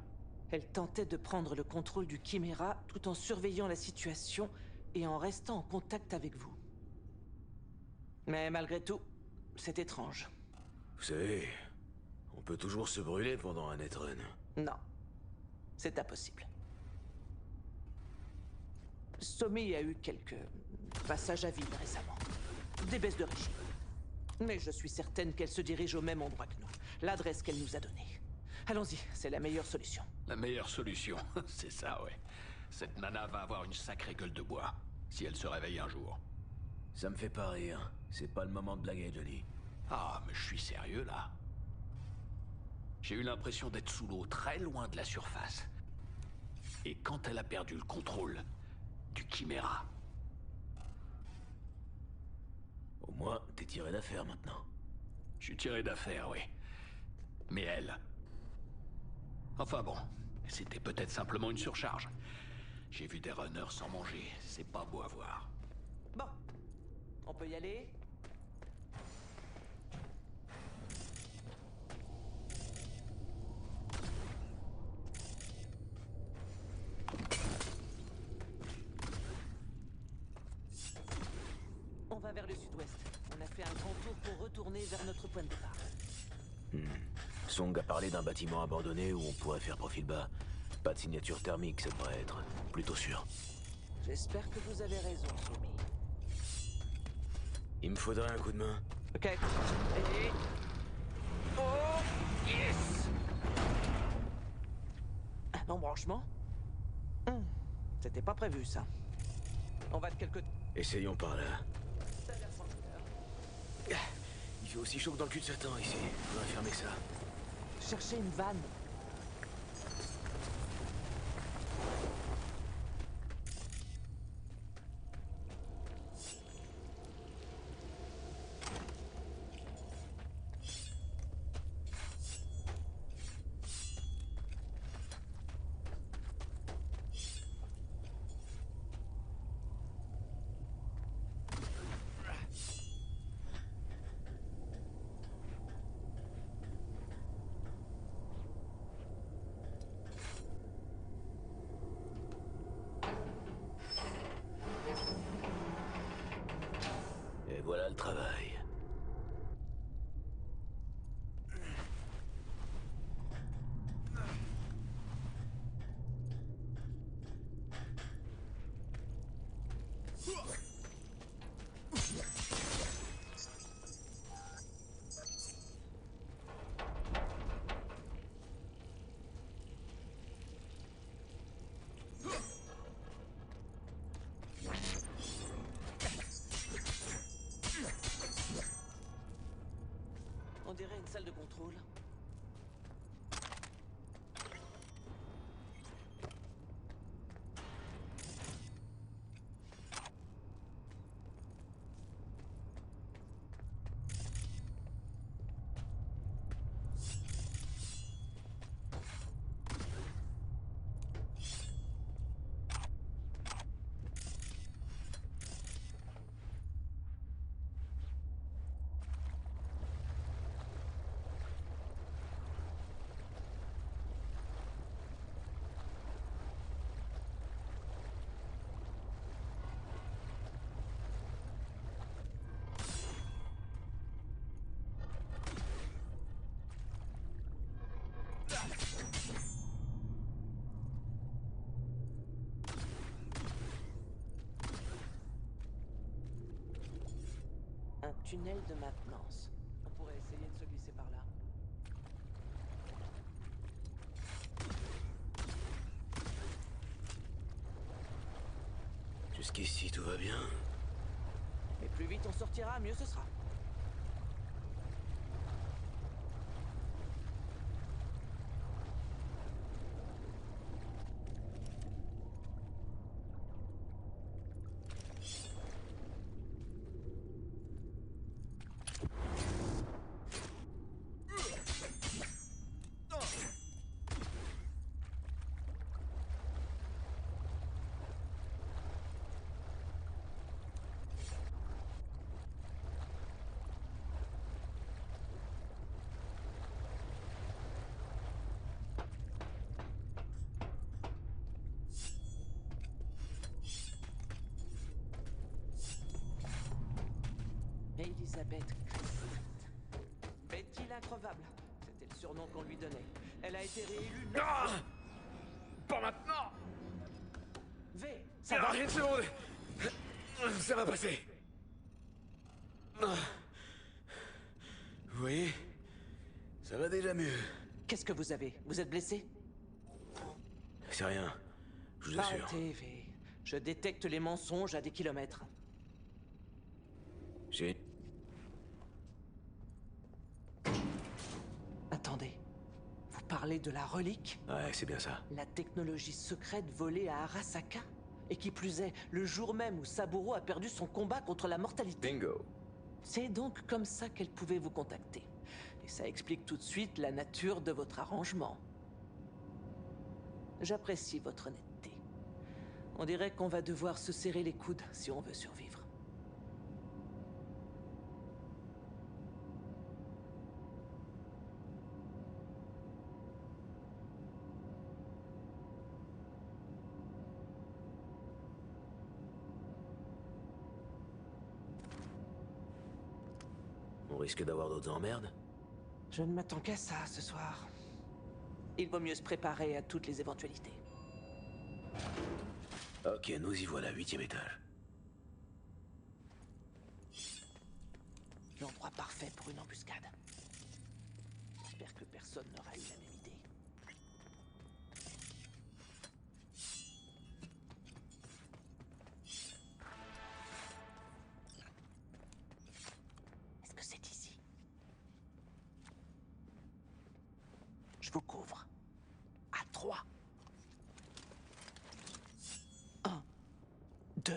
Elle tentait de prendre le contrôle du Chimera tout en surveillant la situation et en restant en contact avec vous. Mais malgré tout, c'est étrange. Vous savez, on peut toujours se brûler pendant un netrun. Non. C'est impossible. Somi a eu quelques passages à vide récemment. Des baisses de régime. Mais je suis certaine qu'elle se dirige au même endroit que nous. L'adresse qu'elle nous a donnée. Allons-y, c'est la meilleure solution. La meilleure solution, c'est ça, ouais. Cette nana va avoir une sacrée gueule de bois, si elle se réveille un jour. Ça me fait pas rire. C'est pas le moment de blaguer, Johnny. Ah, mais je suis sérieux, là. J'ai eu l'impression d'être sous l'eau, très loin de la surface. Et quand elle a perdu le contrôle du Chimera... Au moins, t'es tiré d'affaire maintenant. Je suis tiré d'affaire, oui. Mais elle... Enfin bon, c'était peut-être simplement une surcharge. J'ai vu des runners sans manger, c'est pas beau à voir. Bon, on peut y aller? On va vers le sud-ouest. On a fait un grand tour pour retourner vers notre point de départ. Song a parlé d'un bâtiment abandonné où on pourrait faire profil bas. Pas de signature thermique, ça devrait être plutôt sûr. J'espère que vous avez raison, Somi. Il me faudrait un coup de main. Ok. Et... Oh, yes! Un embranchement? C'était pas prévu, ça. On va de quelque... Essayons par là. Il fait aussi chaud que dans le cul de Satan ici. Faudrait fermer ça. Cherchez une vanne. Et voilà le travail. On dirait une salle de contrôle. Un tunnel de maintenance. On pourrait essayer de se glisser par là. Jusqu'ici, tout va bien. Et plus vite on sortira, mieux ce sera. Elisabeth Christine. Betty l'increvable. C'était le surnom qu'on lui donnait. Elle a été réélue 9 fois. pas maintenant! V, ça va? Une seconde! Ça va passer. Vous voyez? Ça va déjà mieux. Qu'est-ce que vous avez? Vous êtes blessé? C'est rien, je vous assure. Arrêtez, V. Je détecte les mensonges à des kilomètres. J'ai... Attendez. Vous parlez de la relique? Ouais, c'est bien ça. La technologie secrète volée à Arasaka? Et qui plus est, le jour même où Saburo a perdu son combat contre la mortalité. Bingo. C'est donc comme ça qu'elle pouvait vous contacter. Et ça explique tout de suite la nature de votre arrangement. J'apprécie votre honnêteté. On dirait qu'on va devoir se serrer les coudes si on veut survivre. On risque d'avoir d'autres emmerdes? Je ne m'attends qu'à ça ce soir. Il vaut mieux se préparer à toutes les éventualités. Ok, nous y voilà, 8e étage. L'endroit parfait pour une embuscade. J'espère que personne n'aura eu la même idée. Est-ce que c'est ici? Je vous couvre. À 3. 1, 2...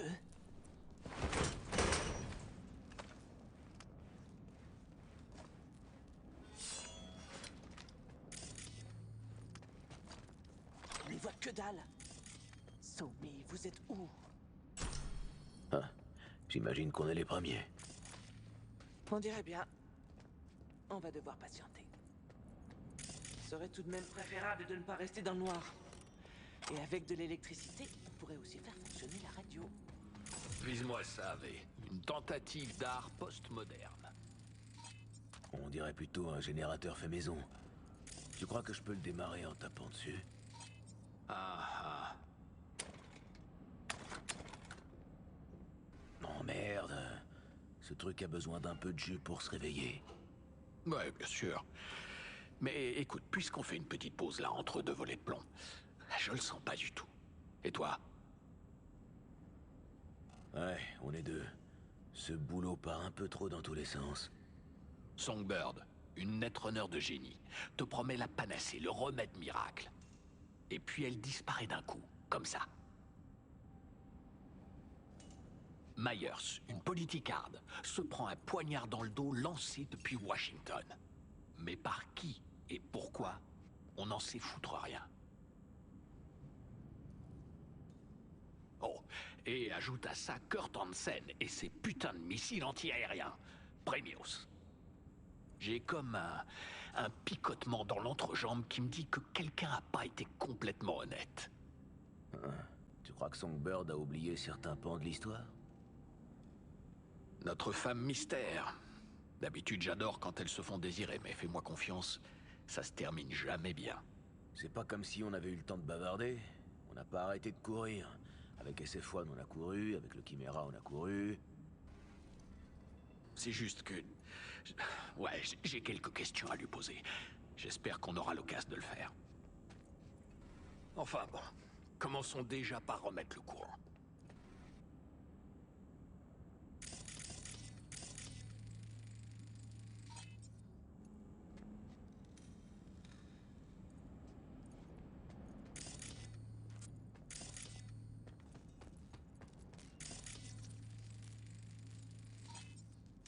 On n'y voit que dalle. Somi, vous êtes où? Ah, j'imagine qu'on est les premiers. On dirait bien. On va devoir patienter. Il serait tout de même préférable de ne pas rester dans le noir. Et avec de l'électricité, on pourrait aussi faire fonctionner la radio. Vise-moi ça, V. Une tentative d'art post-moderne. On dirait plutôt un générateur fait maison. Tu crois que je peux le démarrer en tapant dessus? Ah ah. Non, merde. Ce truc a besoin d'un peu de jus pour se réveiller. Ouais, bien sûr. Mais écoute, puisqu'on fait une petite pause là entre deux volets de plomb, je le sens pas du tout. Et toi? Ouais, on est deux. Ce boulot part un peu trop dans tous les sens. Songbird, une netrunner de génie, te promet la panacée, le remède miracle. Et puis elle disparaît d'un coup, comme ça. Myers, une politicarde, se prend un poignard dans le dos lancé depuis Washington. Mais par qui et pourquoi, on n'en sait foutre rien. Oh, et ajoute à ça Kurt Hansen et ses putains de missiles anti-aériens. Premios. J'ai comme un picotement dans l'entrejambe qui me dit que quelqu'un n'a pas été complètement honnête. Tu crois que Songbird a oublié certains pans de l'histoire? Notre femme mystère. D'habitude, j'adore quand elles se font désirer, mais fais-moi confiance, ça se termine jamais bien. C'est pas comme si on avait eu le temps de bavarder. On n'a pas arrêté de courir. Avec SF1, on a couru, avec le Chimera, on a couru. C'est juste que... Ouais, j'ai quelques questions à lui poser. J'espère qu'on aura l'occasion de le faire. Enfin bon, commençons déjà par remettre le courant.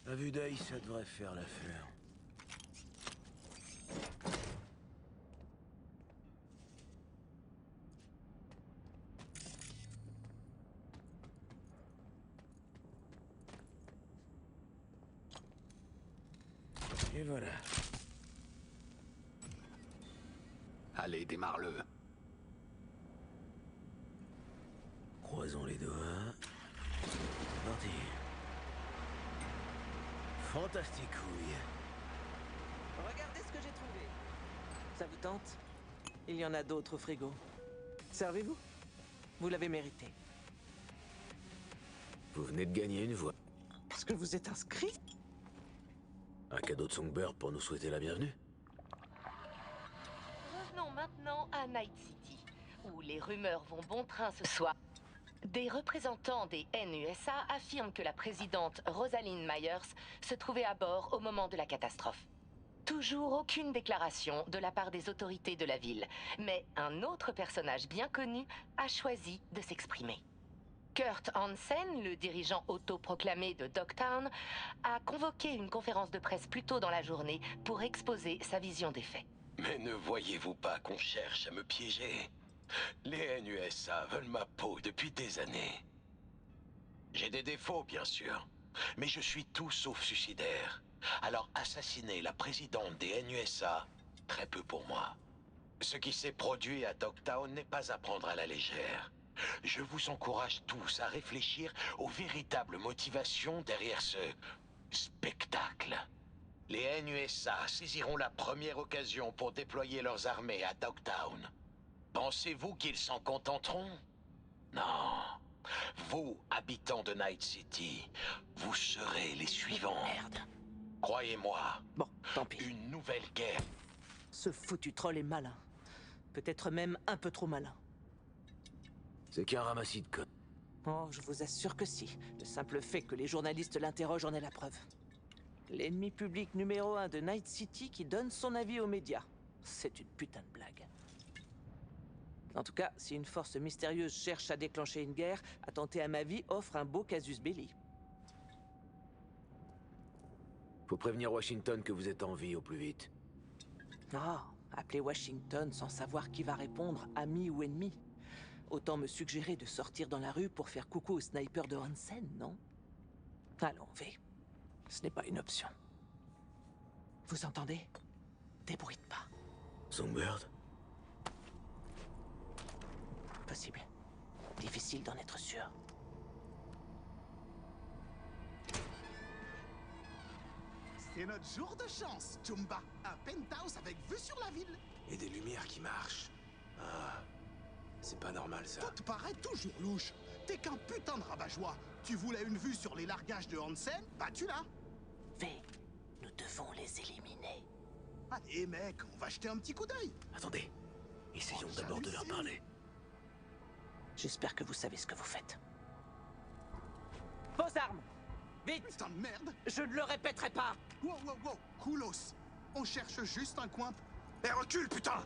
À vue d'œil, ça devrait faire l'affaire. Et voilà. Allez, démarre-le. Croisons les doigts. C'est parti. Fantastique couille. Regardez ce que j'ai trouvé. Ça vous tente? Il y en a d'autres au frigo. Servez-vous. Vous l'avez mérité. Vous venez de gagner une voix. Parce que vous êtes inscrit? Un cadeau de Songbird pour nous souhaiter la bienvenue? Revenons maintenant à Night City, où les rumeurs vont bon train ce soir. Des représentants des NUSA affirment que la présidente Rosalind Myers se trouvait à bord au moment de la catastrophe. Toujours aucune déclaration de la part des autorités de la ville, mais un autre personnage bien connu a choisi de s'exprimer. Kurt Hansen, le dirigeant autoproclamé de Dogtown, a convoqué une conférence de presse plus tôt dans la journée pour exposer sa vision des faits. Mais ne voyez-vous pas qu'on cherche à me piéger? Les NUSA veulent ma peau depuis des années. J'ai des défauts, bien sûr, mais je suis tout sauf suicidaire. Alors assassiner la présidente des NUSA, très peu pour moi. Ce qui s'est produit à Dogtown n'est pas à prendre à la légère. Je vous encourage tous à réfléchir aux véritables motivations derrière ce spectacle. Les NUSA saisiront la première occasion pour déployer leurs armées à Dogtown. Pensez-vous qu'ils s'en contenteront? Non. Vous, habitants de Night City, vous serez les suivants. Merde. Croyez-moi. Bon, tant pis. Une nouvelle guerre. Ce foutu troll est malin. Peut-être même un peu trop malin. C'est qu'un ramassis de connes. Oh, je vous assure que si. Le simple fait que les journalistes l'interrogent en est la preuve. L'ennemi public numéro 1 de Night City qui donne son avis aux médias. C'est une putain de blague. En tout cas, si une force mystérieuse cherche à déclencher une guerre, attenter à ma vie offre un beau casus belli. Faut prévenir Washington que vous êtes en vie au plus vite. Ah, appeler Washington sans savoir qui va répondre, ami ou ennemi. Autant me suggérer de sortir dans la rue pour faire coucou au sniper de Hansen, non? Allons, V. Ce n'est pas une option. Vous entendez? Débrouille pas. Songbird? Possible. Difficile d'en être sûr. C'est notre jour de chance, Tumba. Un penthouse avec vue sur la ville. Et des lumières qui marchent. Ah, c'est pas normal ça. Tout te paraît toujours louche. T'es qu'un putain de rabat-joie. Tu voulais une vue sur les largages de Hansen? Bah tu l'as. V, nous devons les éliminer. Allez mec, on va jeter un petit coup d'œil. Attendez. Essayons d'abord de leur parler. J'espère que vous savez ce que vous faites. Vos armes! Vite! Putain de merde! Je ne le répéterai pas! Wow, wow, wow! Koulos! On cherche juste un coin... Eh, recule, putain!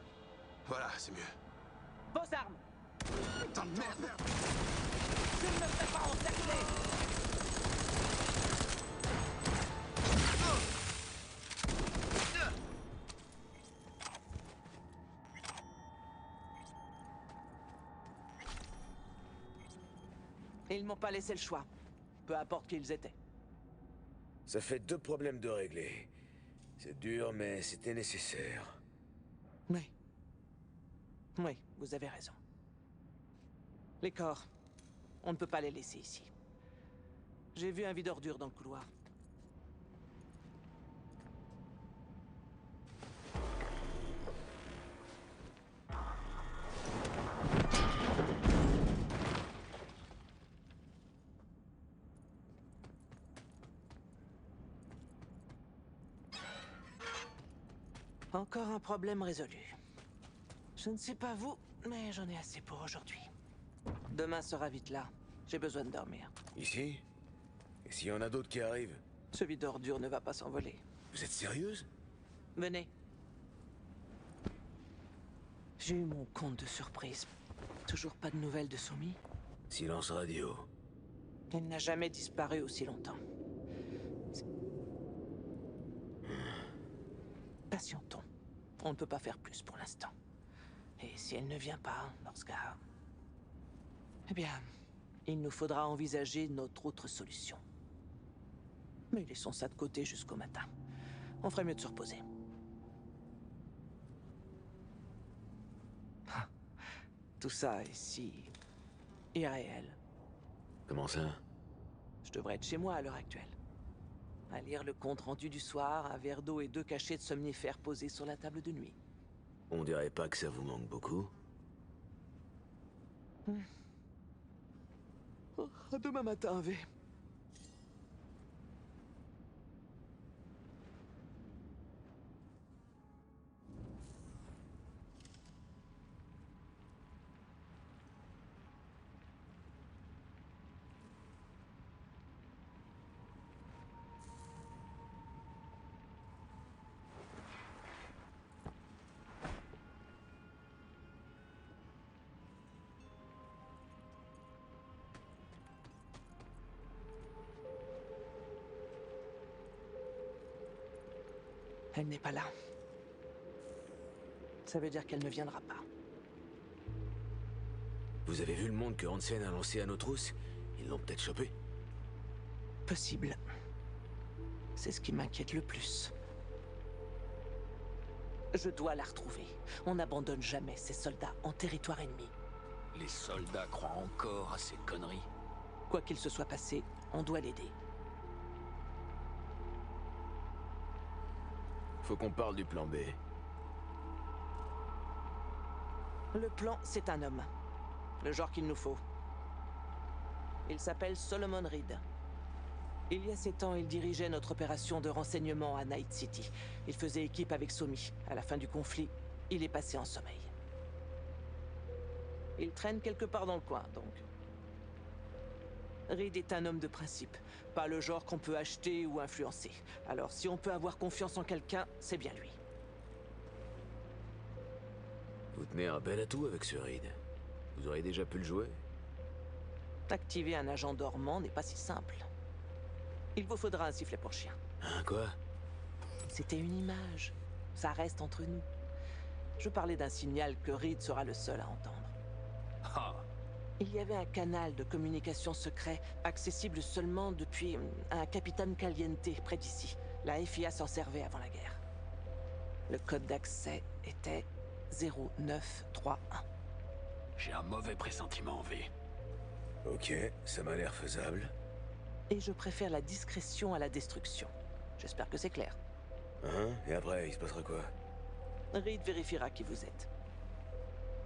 Voilà, c'est mieux. Vos armes! Putain de merde! Je ne me fais pas encercler! Ils m'ont pas laissé le choix. Peu importe qui ils étaient. Ça fait 2 problèmes de régler. C'est dur, mais c'était nécessaire. Oui. Oui, vous avez raison. Les corps, on ne peut pas les laisser ici. J'ai vu un vide ordure dans le couloir. Encore un problème résolu. Je ne sais pas vous, mais j'en ai assez pour aujourd'hui. Demain sera vite là. J'ai besoin de dormir. Ici? Et s'il y en a d'autres qui arrivent? Ce vide ordure ne va pas s'envoler. Vous êtes sérieuse? Venez. J'ai eu mon compte de surprise. Toujours pas de nouvelles de Somi? Silence radio. Il n'a jamais disparu aussi longtemps. Patientons. On ne peut pas faire plus pour l'instant. Et si elle ne vient pas, dans ce cas... Eh bien, il nous faudra envisager notre autre solution. Mais laissons ça de côté jusqu'au matin. On ferait mieux de se reposer. Ah, tout ça est si... irréel. Comment ça? Je devrais être chez moi à l'heure actuelle. À lire le compte-rendu du soir, un verre d'eau et 2 cachets de somnifères posés sur la table de nuit. On dirait pas que ça vous manque beaucoup? Oh, à demain matin, V. Elle n'est pas là. Ça veut dire qu'elle ne viendra pas. Vous avez vu le monde que Hansen a lancé à nos trousses? Ils l'ont peut-être chopé. Possible. C'est ce qui m'inquiète le plus. Je dois la retrouver. On n'abandonne jamais ces soldats en territoire ennemi. Les soldats croient encore à ces conneries. Quoi qu'il se soit passé, on doit l'aider. Faut qu'on parle du plan B. Le plan, c'est un homme. Le genre qu'il nous faut. Il s'appelle Solomon Reed. Il y a 7 ans, il dirigeait notre opération de renseignement à Night City. Il faisait équipe avec Somi. À la fin du conflit, il est passé en sommeil. Il traîne quelque part dans le coin, donc. Reed est un homme de principe. Pas le genre qu'on peut acheter ou influencer. Alors, si on peut avoir confiance en quelqu'un, c'est bien lui. Vous tenez un bel atout avec ce Reed. Vous auriez déjà pu le jouer? Activer un agent dormant n'est pas si simple. Il vous faudra un sifflet pour chien. Hein, quoi? C'était une image. Ça reste entre nous. Je parlais d'un signal que Reed sera le seul à entendre. Ah. Il y avait un canal de communication secret, accessible seulement depuis un capitaine Caliente près d'ici. La FIA s'en servait avant la guerre. Le code d'accès était 0931. J'ai un mauvais pressentiment, V. Ok, ça m'a l'air faisable. Et je préfère la discrétion à la destruction. J'espère que c'est clair. Hein? Et après, il se passera quoi? Reed vérifiera qui vous êtes.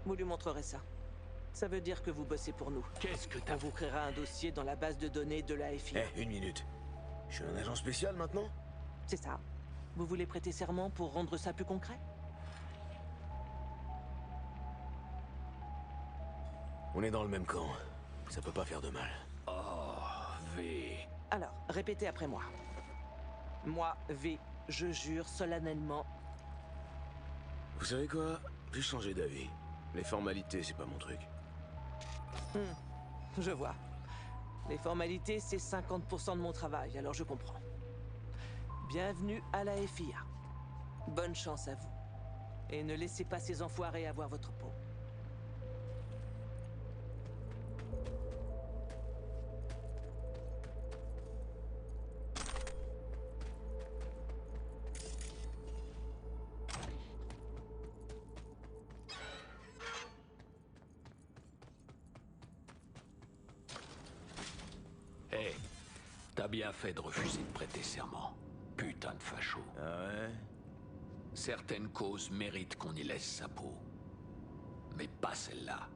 Vous lui montrerez ça. Ça veut dire que vous bossez pour nous. Qu'est-ce que t'as... On vous créera un dossier dans la base de données de la FIA. Eh, une minute. Je suis un agent spécial maintenant? C'est ça. Vous voulez prêter serment pour rendre ça plus concret? On est dans le même camp. Ça peut pas faire de mal. Oh, V... Alors, répétez après moi. Moi, V, je jure solennellement... Vous savez quoi? J'ai changé d'avis. Les formalités, c'est pas mon truc. Je vois. Les formalités, c'est 50% de mon travail, alors je comprends. Bienvenue à la FIA. Bonne chance à vous. Et ne laissez pas ces enfoirés avoir votre peau. Hé, t'as bien fait de refuser de prêter serment. Putain de facho. Ah ouais? Certaines causes méritent qu'on y laisse sa peau. Mais pas celle-là.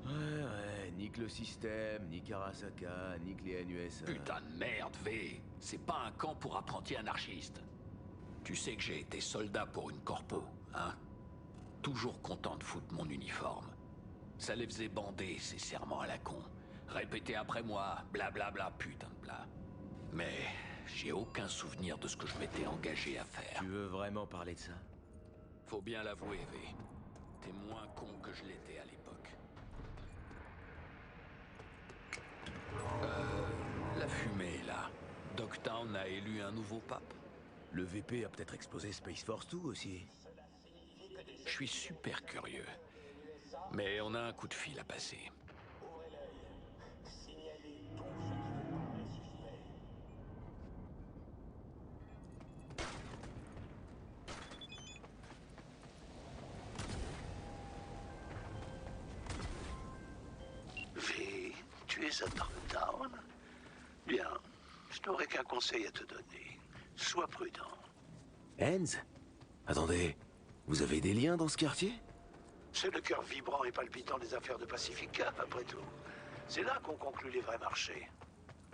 Ouais, nique le système, nique Arasaka, nique les NUSA. Putain de merde, V. C'est pas un camp pour apprentis anarchistes. Tu sais que j'ai été soldat pour une corpo, hein? Toujours content de foutre mon uniforme. Ça les faisait bander, ces serments à la con. Répétez après moi, blablabla, putain de bla. Mais j'ai aucun souvenir de ce que je m'étais engagé à faire. Tu veux vraiment parler de ça? Faut bien l'avouer, V. T'es moins con que je l'étais à l'époque. La fumée, là. Dogtown a élu un nouveau pape. Le VP a peut-être explosé Space Force 2 aussi. Je suis super curieux. Mais on a un coup de fil à passer. V, tu es à Dogtown? Bien, je n'aurai qu'un conseil à te donner. Sois prudent. Enz? Attendez, vous avez des liens dans ce quartier? C'est le cœur vibrant et palpitant des affaires de Pacifica, après tout. C'est là qu'on conclut les vrais marchés.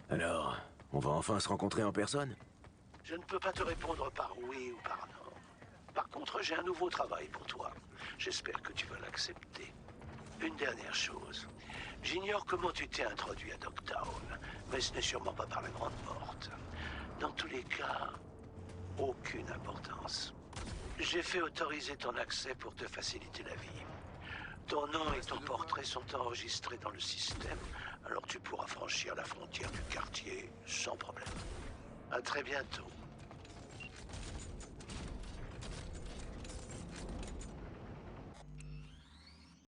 Alors, on va enfin se rencontrer en personne? Je ne peux pas te répondre par oui ou par non. Par contre, j'ai un nouveau travail pour toi. J'espère que tu vas l'accepter. Une dernière chose. J'ignore comment tu t'es introduit à Dogtown, mais ce n'est sûrement pas par la Grande Porte. Dans tous les cas, aucune importance. J'ai fait autoriser ton accès pour te faciliter la vie. Ton nom et ton portrait sont enregistrés dans le système, alors tu pourras franchir la frontière du quartier sans problème. À très bientôt.